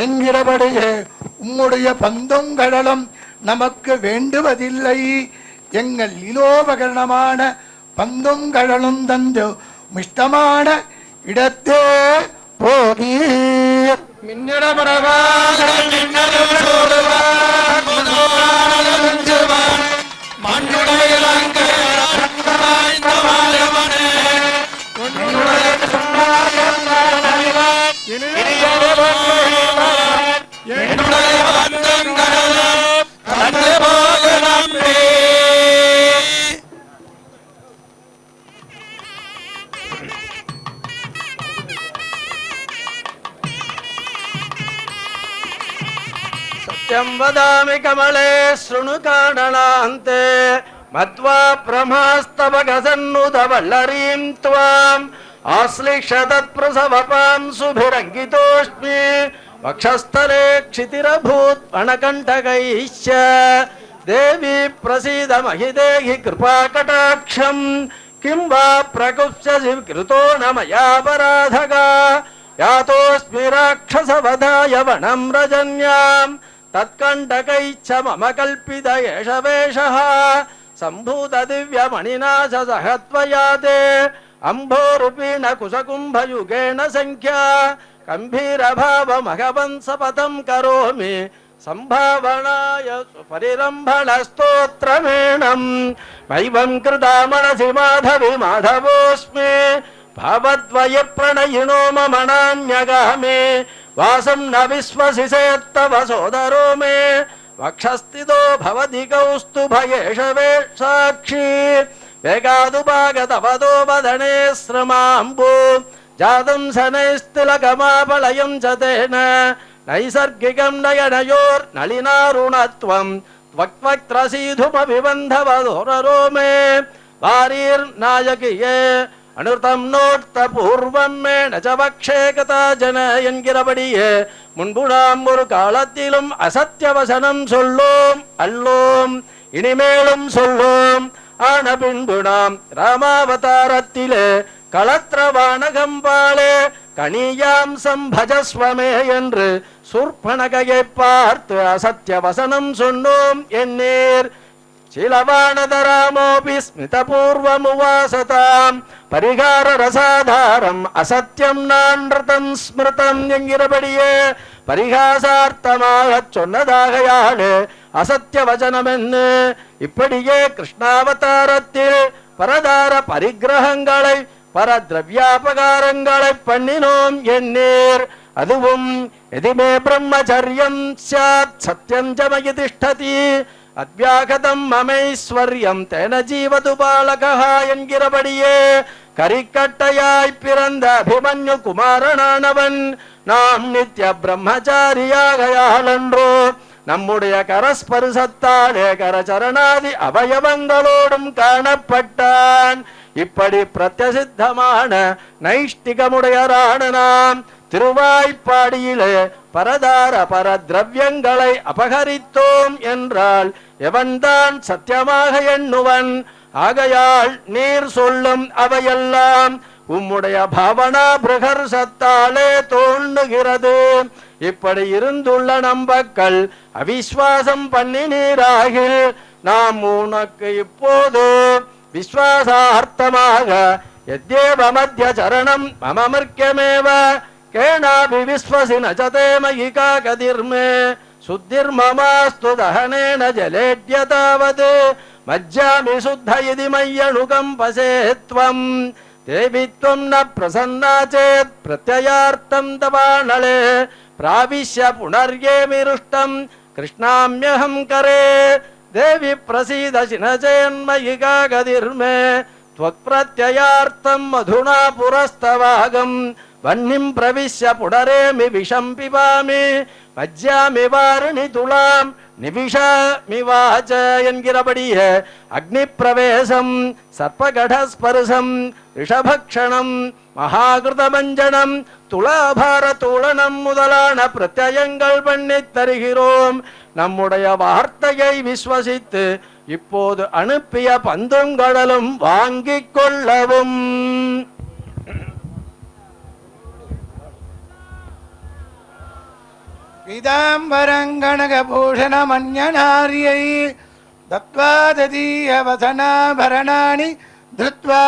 Speaker 3: என்கிறபடியே உம்முடைய பந்தும் கடலும் நமக்கு வேண்டுவதில்லை. எங்கள் இலோபகரணமான பந்தும் கடலும் தந்து மிஷ்டமான இடத்தே போகீர்.
Speaker 4: सत्यं वदामि कमले शृणु काननान्ते मत्वा ब्रह्मास्तवगसन्नुतवल्लरीं त्वाम् आश्लिष्य तत्प्रसवपां सुभिरङ्गितोऽस्मि वक्षस्थले क्षितिरभूत् पणकण्ठकैश्च देवी प्रसीद महिदेहि कृपाकटाक्षम् किं वा प्रकुप्स्यसि कृतो न मयापराधगा यातोऽस्मि राक्षसवधाय वनं रजन्याम् तत्कण्टकैश्च मम कल्पित एष वेषः सम्भूत दिव्यमणिना सह त्वया ते अम्भोरूपेण कुशकुम्भयुगेन संख्या गम्भीरभावमहवंसपथं करोमि संभावनाय परिरम्भणस्तोत्रमेणम् मैवं कृता मनसि माधवि माधवोऽस्मि भावद्वय प्रणयिनो मम नान्यगामे वासं न विश्वसिषेत्तव सोदरो मे वक्षस्थितो भवति कौस्तुभयेष वे साक्षी वेगादुपागतवदो वदने श्रमाम्बु जातं शनैस्तिलकमापलयं च तेन नैसर्गिकं नयनयोर्नलिनारुणत्वं त्वक्वक्त्रसीधुमविबन्धवदोररो मे वारीर्नायकीये அனுர்த்தம் நோர்த்த பூர்வம் மேன வக்ஷே கதா ஜன என்கிறபடியே முன்பு நாம் ஒரு காலத்திலும் அசத்திய வசனம் சொல்லோம் அல்லோம் இனிமேலும் சொல்லோம் ஆன பின்பு நாம் ராமாவதாரத்திலே களத்திரவானகம்பாலே கணியாம் சம்பஜஸ்வமே என்று சூர்பனகையை பார்த்து அசத்திய வசனம் சொன்னோம் என்னேர் शीलवानदरामोऽपि स्मितपूर्वमुवासताम् परिहार रसाधारम् असत्यम् नानृतम् स्मृतम् என்கிறபடியே பரிகாசார்த்தமாகச் சொன்னதாகையாலே அசத்திய வசனமென்னு இப்படியே கிருஷ்ணாவதாரத்தில் பரதார பரிகிரகங்களை பரத்ரவ்யாபகாரங்களை பண்ணினோம் என்னேர் அதுவும் எதிமே பிரம்மச்சரியம் ஸ்யாத் சத்யம் ச மயி திஷ்டதி அத்யாகதம் மமைஸ்வர்யம் தேன ஜீவது பாலகः என்கிறபடியே கரிக்கட்டையாய் பிறந்த அபிமன்யு குமாரனானவன் நாம் நித்திய பிரம்மச்சாரியாகையாலன்றோ நம்முடைய கரஸ்பரிசத்தாலே கரச்சரணாதி அவயவங்களோடும் காணப்பட்டான். இப்படி பிரத்யசித்தமான நைஷ்டிகமுடையரான நாம் திருவாய்ப்பாடியிலே பரதார பரத்ரவ்யங்களை அபகரித்தோம் என்றால் எவன்தான் சத்தியமாக எண்ணுவன்? ஆகையால் நீர் சொல்லும் அவையெல்லாம் உம்முடைய பாவனா பிரகர்சத்தாலே தோன்றுகிறது. இப்படி இருந்துள்ள நம்பக்கள் அவிஸ்வாசம் பண்ணினீராகில் நாம் உனக்கு இப்போது விஸ்வாசார்த்தமாக யத்யேவ மத்ய சரணம் மம மிருக்யமேவ கேனாபி விஸ்வசின சதே மயி காகதிர்மே சுத்திர்மமாஸ்து தஹனேன ஜலேட்யதாவத் மஜ்ஜாமி சுத்த இதி மய்யணுகம்பசே த்வம் தேவி த்வம் ந பிரசன்னா சேத் பிரத்யயார்த்தம் தவானலே பிராவிஷ்ய புனர்யேமிருஷ்டம் கிருஷ்ணாம்யஹம் கரே தேவி பிரசீத சினச்சேன்மயி காகதிர்மே त्वत्प्रत्ययार्थं मधुना पुरस्तवागं वह्निं प्रविश्य पुनरेमि विषं पिबामि मज्जामि वारुणि तुलां निविशामि वाच என்கிறபடியே அக்னிப்பிரவேசம் சர்ப்பகடஸ்பர்சம் ரிஷபக்ஷணம் மகாகிருதமஞ்சனம் துலாபார தூளனம் முதலான பிரத்யயங்கள் பண்ணித் தருகிறோம். நம்முடைய வார்த்தையை விஸ்வசித்து இப்போது அனுப்பிய பந்துங்கடலும் வாங்கிக் கொள்ளவும்.
Speaker 3: पीताम्बरङ्गणकभूषणमन्यनार्यै दत्त्वा ददीयवसनाभरणानि धृत्वा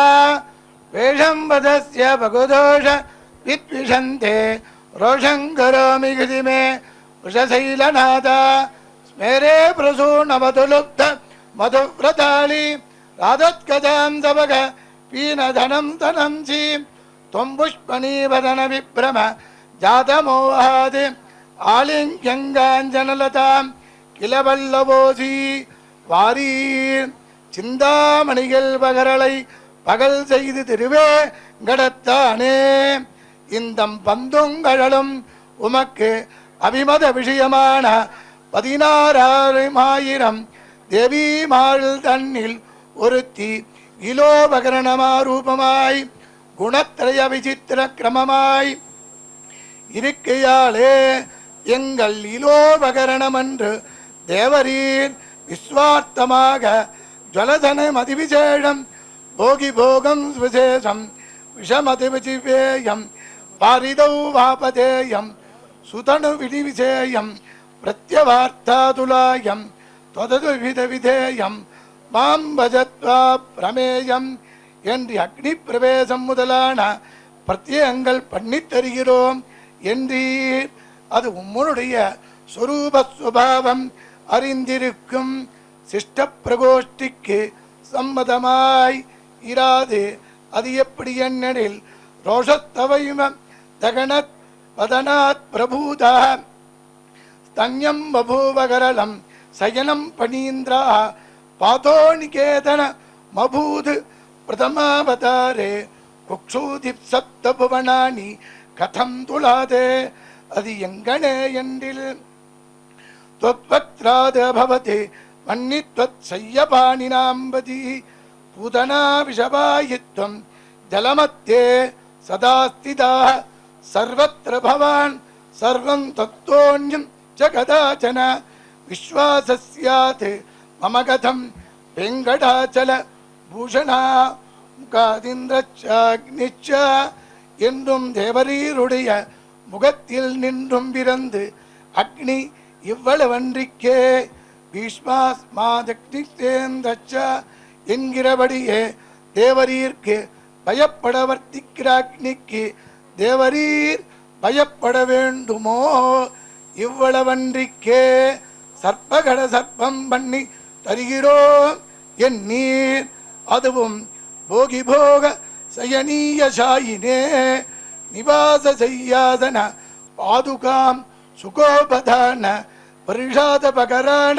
Speaker 3: वेषं वदस्य भगुदोष विद्विषन्ते रोषं करोमि हृदि मे वृषशैलनाथ स्मेरे प्रसूनमधुलुब्ध मधुव्रताळि राधत्कजां सवग पीनधनं तनंसि त्वं पुष्पणीवदन विभ्रम जातमोहात् आलिङ्ग्यङ्गाञ्जनलतां किल वल्लवोऽसि வாரீர் சிந்தாமணிகள் பகரலை பகல் செய்து திருவே கடத்தானே இந்தம் பந்துங்கழலும் உமக்கு அபிமத விஷயமான 16,000 தேவிமாள் தன்னில் ஒருத்தி இலோபகரணமாரூபமாய் குணத்திரய விசித்திர கிரமமாய் இருக்கையாலே எங்கள் இலோபகரணம் என்று தேவரீர் விஸ்வார்த்தமாக ஜலதனம் அதிவிசேஷம் போகி போகம் விசேஷம் விஷமதிவிசிவேயம் பாரிதௌ வாபதேயம் சுதனு விதிவிசேயம் பிரத்யவார்த்தாதுலாயம் தொதது விதவிதேயம் மாம் பஜத்வா பிரமேயம் என்று அக்னி பிரவேசம் முதலான பிரத்யங்கள் பண்ணித் தருகிறோம் என்றீர். அது உம்முடைய சொரூபஸ்வபாவம் அறிந்திருக்கும் சிஷ்ட பிரகோஷ்டிக்கு சம்மதமாய் இராது. அது எப்படி என்னில் ரோஷத்தவைம தகனத் பதனாத் பிரபூதா ஸ்தன்யம் பபூவகரலம் சயனம் பணீந்திரா பாதோ நிகேதன மபூது பிரதமாவதாரே குக்ஷூதிப் சப்த புவனானி கதம் துலாதே. அது எங்கனே என்றில் त्वत्वक्त्राद भवते मन्नित्वत् सय्यपाणिनाम्बति पूतना विषवायित्वं जलमध्ये सदा स्थिताः सर्वत्र भवान् सर्वं तत्त्वोऽन्यं च कदाचन विश्वासस्यात् मम कथं वेङ्कटाचल भूषणा முகாதிந்திரச்சாக்னிச்ச என்றும் தேவரீருடைய முகத்தில் நின்றும் பிறந்து அக்னி இவ்வளவன்றிக்கே பீஷ்மாஸ்மாதக்னிச்ச என்கிறபடியே தேவரீர்க்கு பயப்பட வர்த்திக்கிற அக்னிக்கு தேவரீர் பயப்பட வேண்டுமோ? இவ்வளவன்றிக்கே சர்ப்பகட சர்ப்பம் பண்ணி தருகிறோம் என் நீர். அதுவும் போகி போக சயனீய சாயினே நிவாச செய்யாதன பாதுகாம் சுகோபதான பரிஷாத பகரான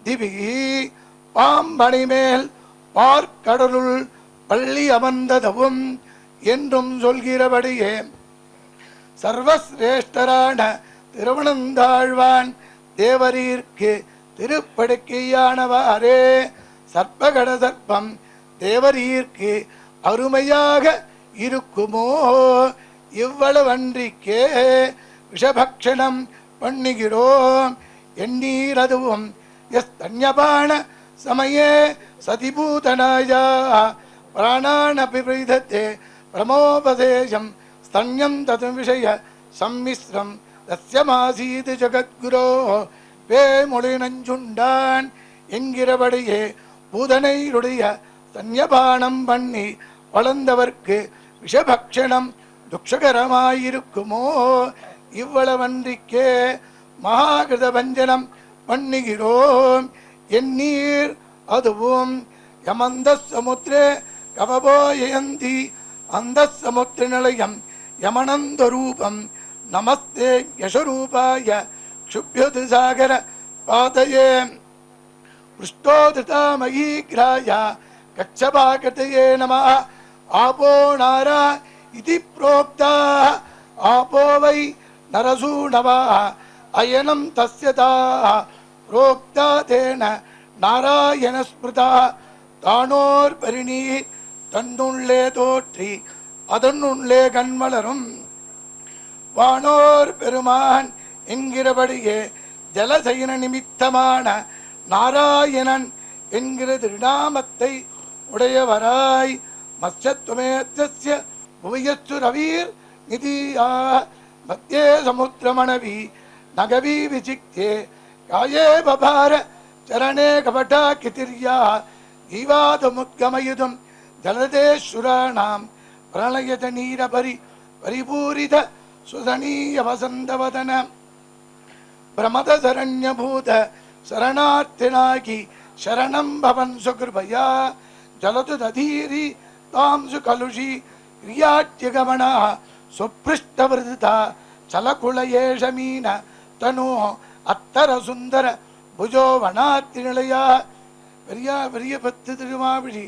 Speaker 3: திவி பாம்பணி மேல் பார்க்கடலுள் பள்ளி அமர்ந்ததவும் என்றும் சொல்கிறபடியே சர்வசிரேஷ்டரான திருவனந்தாழ்வான் தேவரீர்க்கு திருப்படுக்கையானவாறே சர்ப்பகட சர்ப்பம் தேவரீர்க்கு அருமையாக இருக்குமோ? இவ்வளவன்றிக்கே விஷபக்ஷணம் பண்ணுகிறோம் எண்ணீர். அதுவும் எஸ் தன்யபான சமயே சதிபூதனாயா பிராணானபிவிதத்தே பிரமோபதேசம் ஸ்தன்யம் தது விஷய சம்மிஸ்ரம் தஸ்யமாசீது ஜகத்குரோ வேமொழி நஞ்சுண்டான் என்கிறபடியே பூதனையுடைய தன்யபானம் பண்ணி வளர்ந்தவர்க்கு விஷபக்ஷணம் துக்ஷகரமாயிருக்குமோ? இவ்வளவன்றிக்கே மகாகிருத பஞ்சனம் பண்ணுகிறோம் எண்ணீர். அதுவும் யமந்த சமுத்திரே கவபோயந்தி அந்த சமுத்திர நிலையம் யமனந்த ரூபம் நமஸ்தே யசரூபாய க்ஷுப்யது சாகர பாதயே புஷ்டோதிதாமயீக்ராய கச்சபாகதயே நமः. ஆபோ நாரா இதி ப்ரோக்தா ஆபோ வை நரசூணவாः அயனம் தஸ்யதாः ப்ரோக்தா தேன நாராயண ஸ்மிருதா. தானோர் பரிணீர் தன்னுள்ளே தோற்றி அதனுள்ளே கண்மலரும் வானோர் பெருமான் என்கிறபடியே ஜலசயன நிமித்தமான நாராயணன் என்கிற திருநாமத்தை உடையவராய் மத்யத்வமேத்யஸ்ய புவியஸ்து ரவீர் நிதியா மத்தியே சமுத்திரமணவி நகவி விசிக்தே காயே பபார சரணே கபடா கிதிர்யா ஜீவாதுமுத்கமயுதும் ஜலதேஸ்வராணாம் பிரளயத நீரபரி பரிபூரித சுதனீய வசந்தவதன பிரமத சரண்யபூத சரணார்த்தினாகி சரணம் பவன் சுகிருபயா ஜலது ததீரி தாம் சுகலுஷி கிரியாட்யகமணா சுப்ருஷ்டவிருதா சலகுலயேஷமீன தனோ அத்தர சுந்தர புஜோ வனாத்திநிலையா பெரிய பத்து திருமாவிழி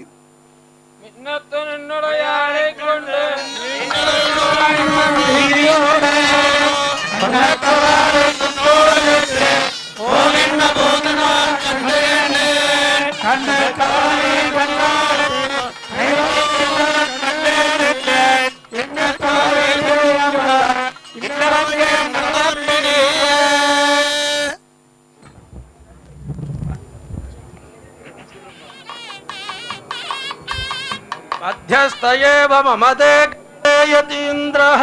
Speaker 4: मध्यस्थ एव मम देयतीन्द्रः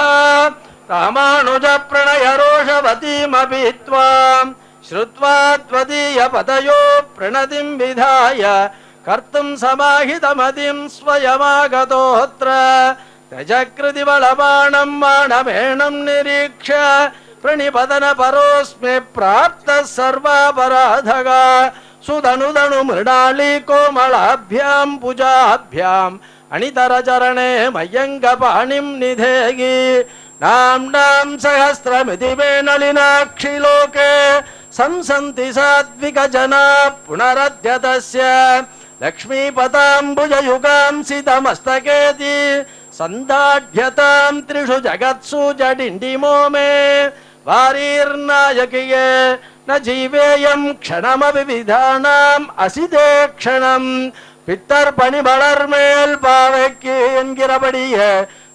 Speaker 4: रामानुज प्रणय रोषवतीमपि त्वां श्रुत्वा त्वदीय पदयो प्रणतिं विधाय कर्तुं समाहितमतिं स्वयमागतोऽत्र त्यजकृति बलबाणं बाणमेणं निरीक्ष्य प्रणिपतन परोऽस्मि प्राप्तः सर्वापराधगा सुधनुधनु मृणाली कोमलाभ्यां पूजाभ्याम् अनितरचरणे मय्यङ्गपाणिं निधेहि नाम्नां सहस्रमिति मे नलिनाक्षि लोके संसन्ति सात्विकजना पुनरद्यतस्य लक्ष्मीपदाम्बुजयुगां सितमस्तकेति सन्दाढ्यतां त्रिषु जगत्सु जडिण्डिमो मे वारीर्नायकीये न जीवेयं क्षणमपि विधानाम् असिते क्षणम् பித்தர்பணி வளர்மேல் பாவைக்கு என்கிறபடிய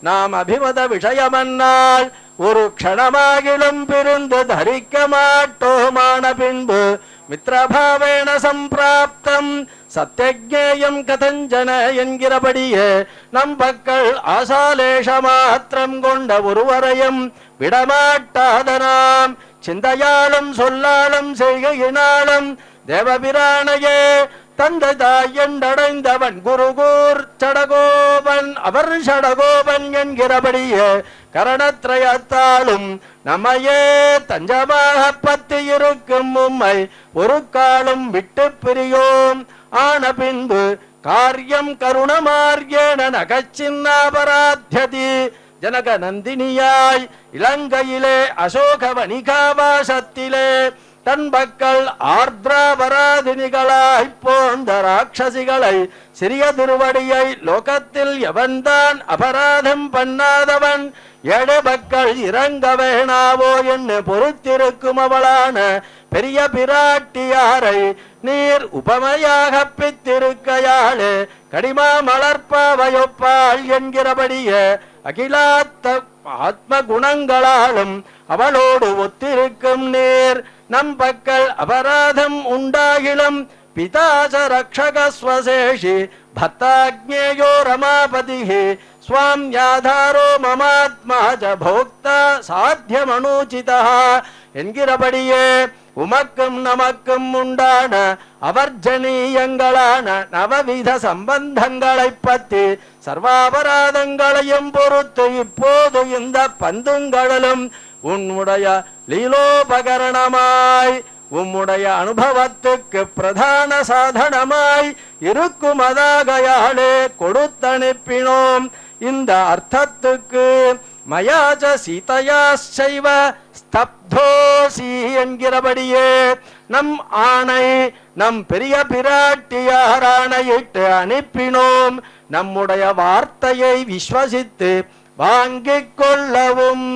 Speaker 4: நாம் அபிமத விஷயமன்னால் ஒரு க்ஷணமாகிலும் பிரிந்து தரிக்க மாட்டோமான பின்பு மித்ரபாவேண சம்பிராப்தம் சத்யஜேயம் கதஞ்சன என்கிறபடியே நம் பக்கள் ஆசாலேஷ மாத்திரம் கொண்ட ஒருவரையும் விடமாட்டாதனாம் சிந்தையாலும் சொல்லாலும் செய்கையினாலும் தேவபிரானையே தந்தை தாயண்டடைந்தவன் குருகூர் சடகோபன் அவர் சடகோபன் என்கிறபடியே கரணத்ரயத்தாலும் நம்மையே தஞ்சமாக பத்தி இருக்கும் உம்மை ஒரு காலம் விட்டு பிரியோம் ஆன பின்பு காரியம் கருணமார்யேன நகச்சின்னாபராத்யதி ஜனக நந்தினியாய் இலங்கையிலே அசோக வணிகாவாசத்திலே தன் மக்கள் ஆர்திராபராதினிகளாய் போன்ற ராட்சசிகளை சிறிய திருவடியை லோகத்தில் எவன்தான் அபராதம் பண்ணாதவன் ஏழை மக்கள் இறங்க வேணாவோ என்று பொறுத்திருக்கும் அவளான பெரிய பிராட்டியாரை நீர் உபமையாக பித்திருக்கையாளே கடிமா மலர்பாவையொப்பாள் என்கிறபடியே அகிலாத்த ஆத்ம குணங்களாலும் அவளோடு ஒத்திருக்கும் நீர் நம் பக்கல் அபராதம் உண்டாகிலும் பிதாச ரக்ஷக ஸ்வசேஷி பக்தாக்ஞேயோ ரமாபதிஹி ஸ்வாம் யாதாரோ மமாத்மா ஜ போக்தா சாத்தியமனூசிதா என்கிறபடியே உமக்கும் நமக்கும் உண்டான அவர்ஜனீயங்களான நவவித சம்பந்தங்களைப் பற்றி சர்வாபராதங்களையும் பொறுத்து இப்போது இந்த பந்துங்களிலும் உன்னுடைய லீலோபகரணமாய் உம்முடைய அனுபவத்துக்கு பிரதான சாதனமாய் இருக்கும் அதாகையாலே கொடுத்தனுப்பினோம் இந்த அர்த்தத்துக்கு மயாச்ச சீதையாச்சைவ ஸ்தப்தோசி என்கிறபடியே நம் ஆணை நம் பெரிய பிராட்டியார் ஆணையிட்டு அனுப்பினோம் நம்முடைய வார்த்தையை விஸ்வசித்து வாங்கிக் கொள்ளவும்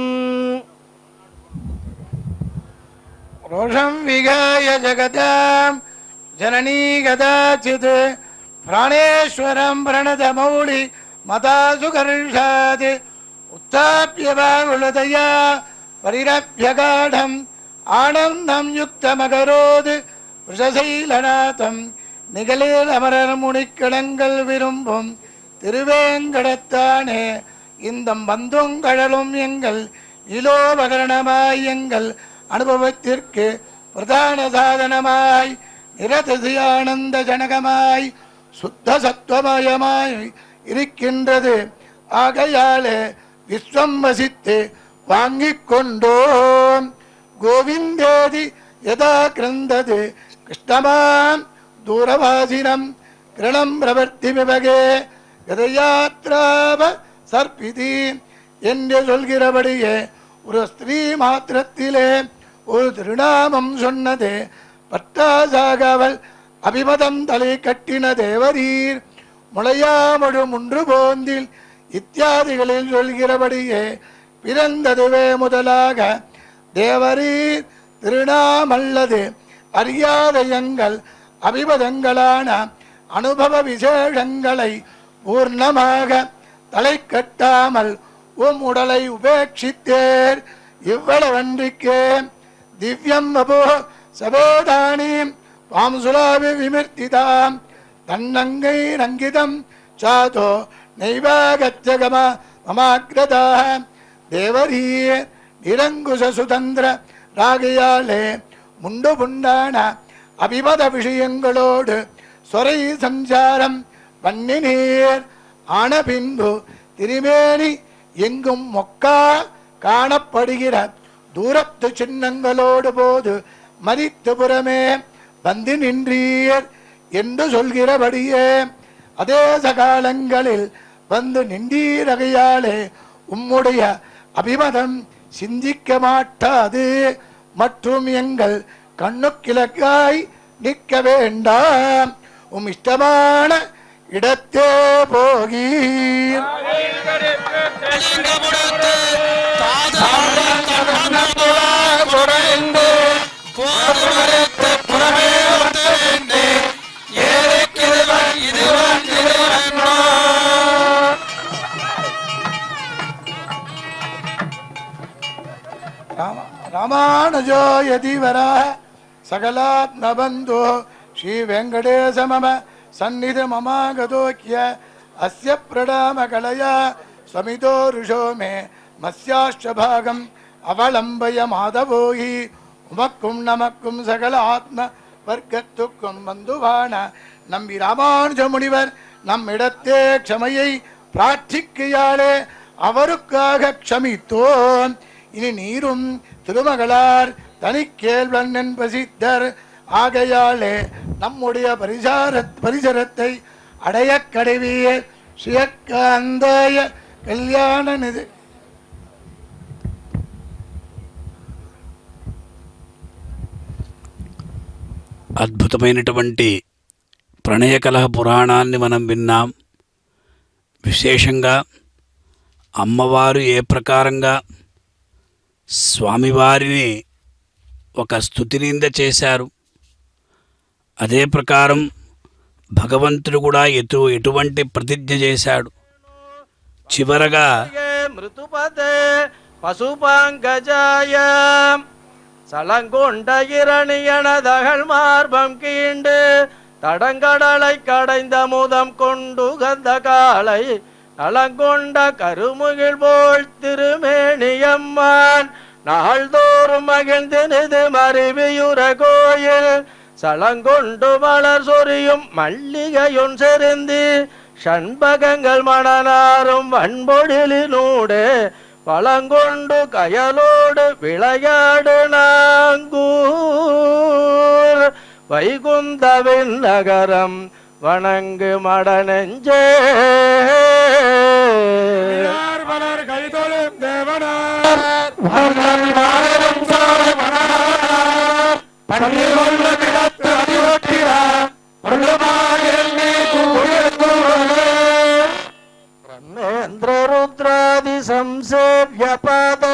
Speaker 3: ரோஷம் விகாய ஜகதாம் ஜனனீ கதாச்சித் பிராணேஸ்வரம் பிரணத மௌளி மதாசு கர்ஷாத் உத்தாப்ய பாகுலதயா பரிரப்யகாடம் ஆனந்தம் யுக்தமகரோது விஷசைலநாதம் நிகழில் அமரர் முனிக்கிடங்கள் விரும்பும் திருவேங்கடத்தானே இந்த பந்துங்கழலும் எங்கள் இலோபகரணமாய் எங்கள் அனுபவத்திற்கு பிரதான சாதனமாய் நிரதிசையானந்த ஜனகமாய் சுத்த சத்துவமயமாய் இருக்கின்றது. ஆகையாலே விஸ்வம் வசித்து வாங்கிக் கொண்டோம். கோவிந்தேதி யதா கிரந்தது கிருஷ்ணமாம் தூரவாசினம் கிரணம் பிரவர்த்தி விவகே கதையாத்ராவ சர்பிதி என்று சொல்கிறபடியே ஒரு ஸ்திரீ மாத்திரத்திலே ஒரு திருநாமம் சொன்னது. பட்டாசாகவள் அபிமதம் தலை கட்டின தேவரீர் முளையாமடு முன்று போந்தில் இத்தியாதிகளில் சொல்கிறபடியே பிறந்ததுவே முதலாக தேவரீர் திருநாமல்லது அறியாத எங்கள் அபிமதங்களான அனுபவ விசேஷங்களை பூர்ணமாக தலை கட்டாமல் உடலை உபேட்சித்தேர். இவ்வளவன்றிக்கே திவ்யம் அபோ சபோதானீம் பாம்சுலாவி விமிர்த்திதாம் தன்னங்கை ரங்கிதம் சாதோ நைவாகச்சகம மமாக்ரதாக தேவரீர் நிரங்குச சுதந்திர ராகையாலே முண்டு புண்டான அபிமத விஷயங்களோடு சொரை சஞ்சாரம் வன்னினீர் ஆன பின்பு திருமேனி எங்கும் மொக்கா காணப்படுகிற தூரத்து சின்னங்களோடு போது மதித்து புறமே வந்து நின்றீர் என்று சொல்கிறபடியே அதே சகாலங்களில் வந்து நின்றீரகையாலே உம்முடைய அபிமதம் சிந்திக்க மாட்டாது. மற்றும் எங்கள் கண்ணுக்கிழக்காய் நிற்க வேண்டாம். இஷ்டமான இடத்தே போகீர். ராமானுஜோ யதிவரா சகலாத்மபந்தோ ஸ்ரீ வெங்கடேச மம சந்நிதி மமாகதோக்கிய அஸ்ய பிரணாம கலயா ஸ்வமிதோ ருஷோ மே மஸ்யாஷ்டபாகம் அவலம்பய மாதவோஹி. உமக்கும் நமக்கும் சகல ஆத்ம வர்க்கத்துக்கும் பந்துவான நம்பி ராமானுஜ முனிவர் நம்மிடத்தே க்ஷமையை பிரார்த்திக்கையாலே அவருக்காக க்ஷமித்தோம். இனி நீரும் திருமகளார் தனிக்கேள்வன் என்பசித்தர். ஆகையாலே நம்முடைய பரிசரத்தை அடைய கடைவிய ஸ்ரீயக்காந்தாய கல்யாண நிதி
Speaker 2: అద్భుతమైనటువంటి ప్రణయ కలహ పురాణాన్ని మనం విన్నాం. విశేషంగా అమ్మవారు ఏ ప్రకారంగా స్వామివారిని ఒక స్తుతినింద చేశారు, అదే ప్రకారం భగవంతుడు కూడా ఎటువంటి ప్రతిజ్ఞ చేశాడు. చివరగా
Speaker 4: మృతుపతే பசுபாங்கஜாய சலங்கொண்ட இரணியனதகள் மார்பம் கீண்டு தடங்கடலை கடைந்த முதம் கொண்டு கந்த காலை நலங்கொண்ட கருமுகில் போல் திருமேனியம்மான் நாள்தோறும் மகிழ்ந்தினது மருவியுற கோயில் சலங்கொண்டு மலர் சொரியும் மல்லிகையுன் செருந்தி ஷண்பகங்கள் மணனாரும் வன்பொழிலினூடு பழங்கொண்டு கயலோடு விளையாடு நாங்கூர் வைகுந்தவின் நகரம் வணங்கு மடநெஞ்சே
Speaker 3: மலர் கைதொழும் தேவனார்
Speaker 4: ब्रह्मेन्द्र रुद्रादि संसेव्य पाद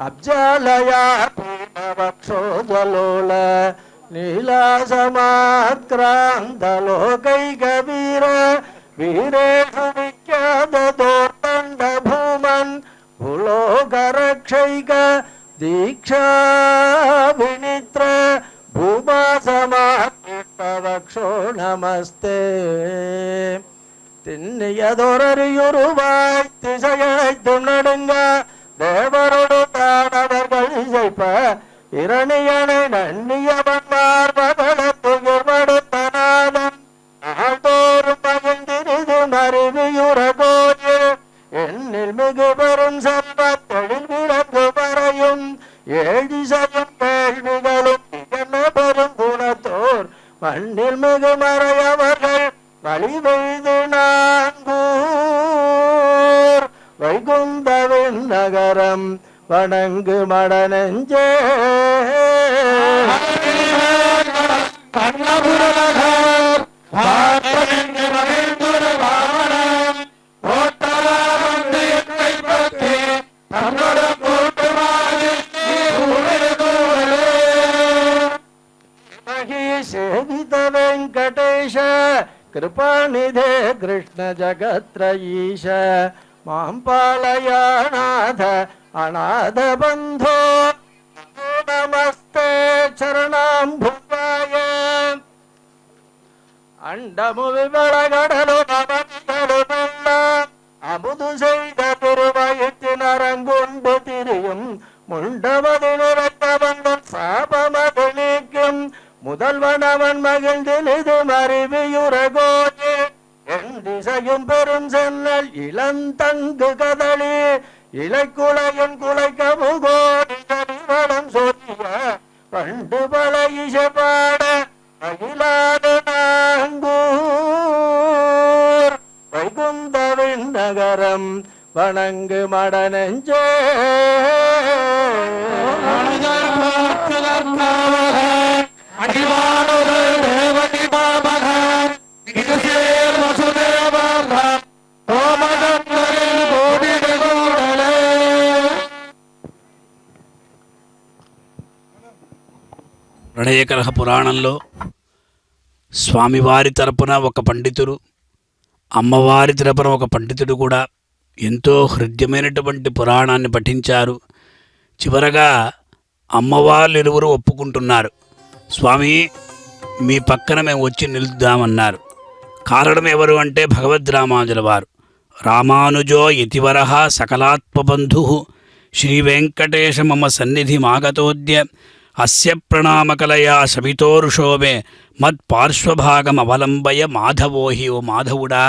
Speaker 4: अब्जालया पीठवक्षोजलोल नीलासमाक्रान्तलोकैकवीर वीरेषु विख्यातदोर्दण्ड भूमन् भूलोकरक्षैक दीक्षा विनित्र भूमा समापीठवक्षो नमस्ते திண்ணியதொருவாய் திசையழைத்தும் நடுங்க தேவரோடு தானவர்கள் இசைப்ப இரணியனை நன்னியவன் மார்பகத்துயர்வடுத்தனாலும் ஆழ்தோறும் மகிழ்ந்திருது மருவியுற கோயில் எண்ணில் மிகு பெரும் செல்வத்தொழில் விளங்கு வரையும் ஏழிசையும் கேள்விகளும் என்ன பெரும் குணத்தோர் மண்ணில் மிகு மறையவர்கள் வழிவெய்து நாங்கூர் வைகுந்தவின் நகரம் வணங்கு மடநெஞ்சே சேவித வெங்கடேಶ कृपानिधे कृष्ण जगत्रयीश मां पालयानाथ अनाथ बन्धो नमस्ते चरणाम्भुवाय अंडमु विबलगडलु नमस्तलु नल्ल अमुदु செய்த திருவயிற்றினரங்குண்டு திரியும் முண்டமது நிறத்தவந்தன் சாபமது நீக்கும் முதல்வனவன் மகிழ்ந்திலிது மருவியுற கோஜி என் திசையும் பெரும் சென்னல் இளந்தங்கு கதளி இலைக்குலையும் குலைக்கமுகோடி கடிவடம் சொல்லிய பண்டு பல இசைப்பாட அகிலாடு நாங்கூர் வைகுந்தவின் நகரம் வணங்கு மடநெஞ்சே
Speaker 2: ప్రణయకలహ పురాణంలో స్వామివారి తరపున ఒక పండితుడు, అమ్మవారి తరపున ఒక పండితుడు కూడా ఎంతో హృద్యమైనటువంటి పురాణాన్ని పఠించారు. చివరగా అమ్మవార్లు ఇరువురు ఒప్పుకుంటున్నారు. స్వామి, మీ పక్కన మేము వచ్చి నిలుద్దామన్నారు. కారణం ఎవరు అంటే భగవద్ రామానుజుల వారు. రామానుజో యతివర సకలాత్మబంధు శ్రీ వెంకటేశ మమ సన్నిధి మాగతోద్య అస్య ప్రణామకలయా శమితోరుషోమే మత్పార్శ్వభాగం అవలంబయ మాధవోహి. ఓ మాధవుడా,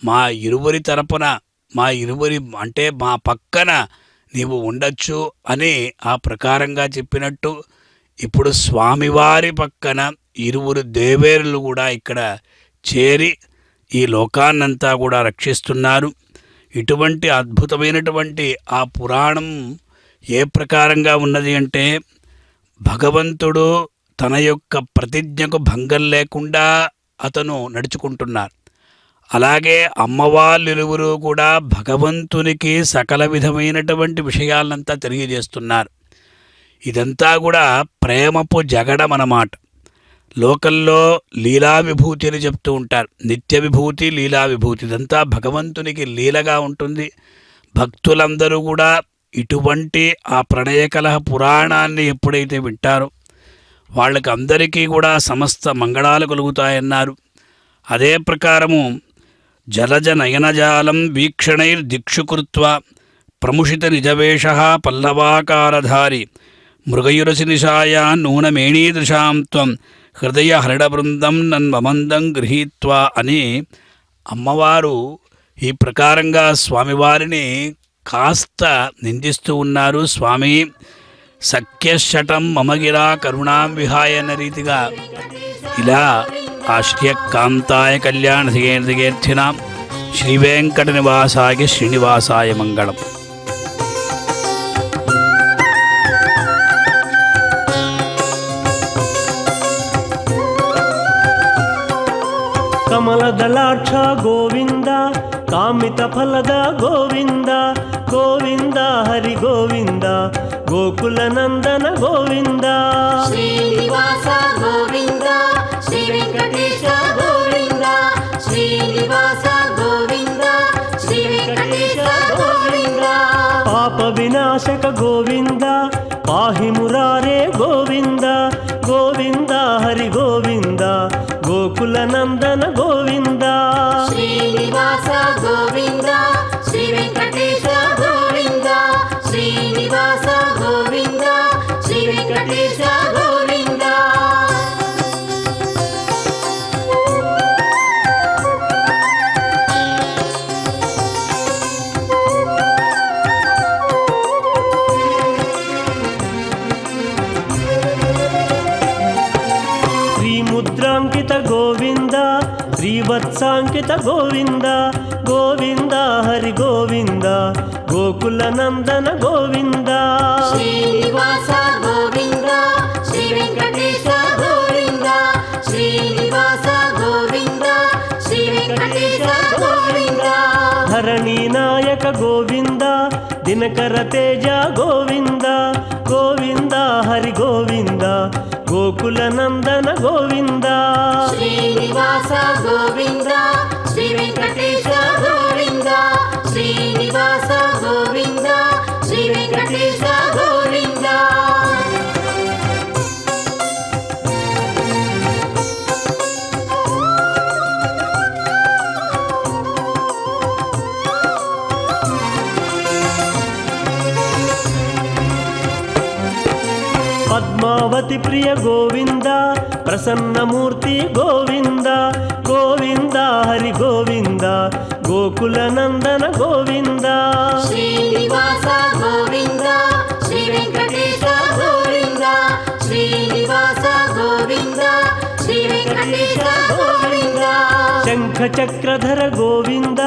Speaker 2: మా ఇరువురి తరపున, మా ఇరువురి అంటే మా పక్కన నీవు ఉండొచ్చు అని ఆ ప్రకారంగా చెప్పినట్టు ఇప్పుడు స్వామివారి పక్కన ఇరువురు దేవేరులు కూడా ఇక్కడ చేరి ఈ లోకాన్నంతా కూడా రక్షిస్తున్నారు. ఇటువంటి అద్భుతమైనటువంటి ఆ పురాణం ఏ ప్రకారంగా ఉన్నది అంటే, భగవంతుడు తన యొక్క ప్రతిజ్ఞకు భంగం లేకుండా అతను నడుచుకుంటున్నారు. అలాగే అమ్మవాళ్ళు ఇరువురు కూడా భగవంతునికి సకల విధమైనటువంటి విషయాలంతా తెలియజేస్తున్నారు. ఇదంతా కూడా ప్రేమపు జగడం అన్నమాట. లోకల్లో లీలా విభూతి అని చెప్తూ ఉంటారు. నిత్య విభూతి, లీలా విభూతి, ఇదంతా భగవంతునికి లీలగా ఉంటుంది. భక్తులందరూ కూడా ఇటువంటి ఆ ప్రణయకలహ పురాణాన్ని ఎప్పుడైతే వింటారో వాళ్ళకి అందరికీ కూడా సమస్త మంగళాలు కలుగుతాయన్నారు. అదే ప్రకారము జలజ నయనజాలం వీక్షణైర్దిక్షుకృత్వా ప్రముషిత నిజవేష పల్లవాకారధారి మృగయురసి నిశాయా నూనమేణీదృశాం త్వం హృదయ హరిడబృందం నన్మమందం గృహీత్వా అని అమ్మవారు ఈ ప్రకారంగా స్వామివారిని కాస్త నిందిస్తూ ఉన్నారు. స్వామి, సఖ్యశటం మమగిరా కరుణాం విహాయ అన్న రీతిగా ఇలా ఆ శ్రీయకాంతాయ కళ్యాణ దిగేర్థినాం శ్రీవేంకట నివాసాయ శ్రీనివాసాయ మంగళం.
Speaker 5: ಕಮಲದಳಾಕ್ಷ ಗೋವಿಂದ, ಕಾಮಿತ ಫಲದ ಗೋವಿಂದ, ಗೋವಿಂದ ಹರಿ ಗೋವಿಂದ, ಗೋಕುಲ ನಂದನ ಗೋವಿಂದ.
Speaker 6: ಶ್ರೀನಿವಾಸ ಗೋವಿಂದ, ಶ್ರೀ ವೆಂಕಟೇಶ ಗೋವಿಂದ, ಶ್ರೀನಿವಾಸ ಗೋವಿಂದ, ಶ್ರೀ ವೆಂಕಟೇಶ ಗೋವಿಂದ.
Speaker 5: ಪಾಪ ವಿನಾಶಕ ಗೋವಿಂದ, ಪಾಹಿ ಮುರಾರೇ ಗೋವಿಂದ, ಗೋವಿಂದ ಹರಿ ಗೋವಿಂದ, ಗೋಕುಲ ನಂದನ ಗೋವಿಂದ.
Speaker 6: ಶ್ರೀನಿವಾಸ ಗೋವಿಂದ, ಶ್ರೀ ವೆಂಕಟೇಶ ಗೋವಿಂದ, ಶ್ರೀನಿವಾಸ ಗೋವಿಂದ, ಶ್ರೀ వెంకటేశ గోవింద
Speaker 5: శ్రీముద్రాంకిత గోవింద శ్రీవత్సాంకిత గోవింద గోవింద హరి గోవింద గోకుల నందన గోవింద
Speaker 6: శ్రీనివాస గోవింద శ్రీ వెంకటేశ గోవింద శ్రీనివాస గోవింద శ్రీ వెంకటేశ గోవింద
Speaker 5: ధరణి నాయక గోవింద దినకర తేజ గోవింద గోవింద హరి గోవింద గోకుల నందన గోవింద
Speaker 6: శ్రీనివాస గోవింద శ్రీ వెంకటేశ గోవింద శ్రీనివాస గోవింద శ్రీ వెంకటేశ గోవింద
Speaker 5: పద్మావతి ప్రియ గోవింద ప్రసన్నమూర్తి గోవింద గోవింద హరి గోవింద గోకుల నందన గోవింద
Speaker 6: శ్రీనివాస గోవింద శ్రీ వెంకటేశ గోవింద శ్రీనివాస గోవింద శ్రీ వెంకటేశ గోవింద
Speaker 5: శంఖ చక్రధర గోవింద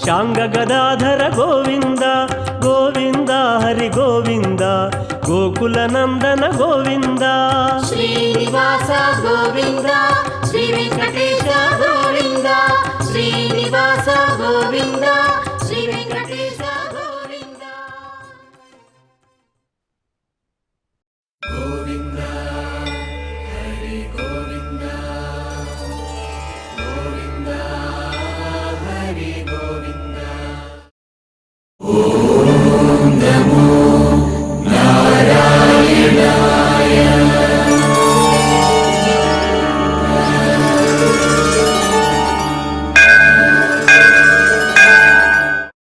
Speaker 5: శాంగ గదాధర గోవింద గోవింద హరి గోవింద గోకుల నందన గోవింద
Speaker 6: శ్రీనివాస గోవింద శ్రీ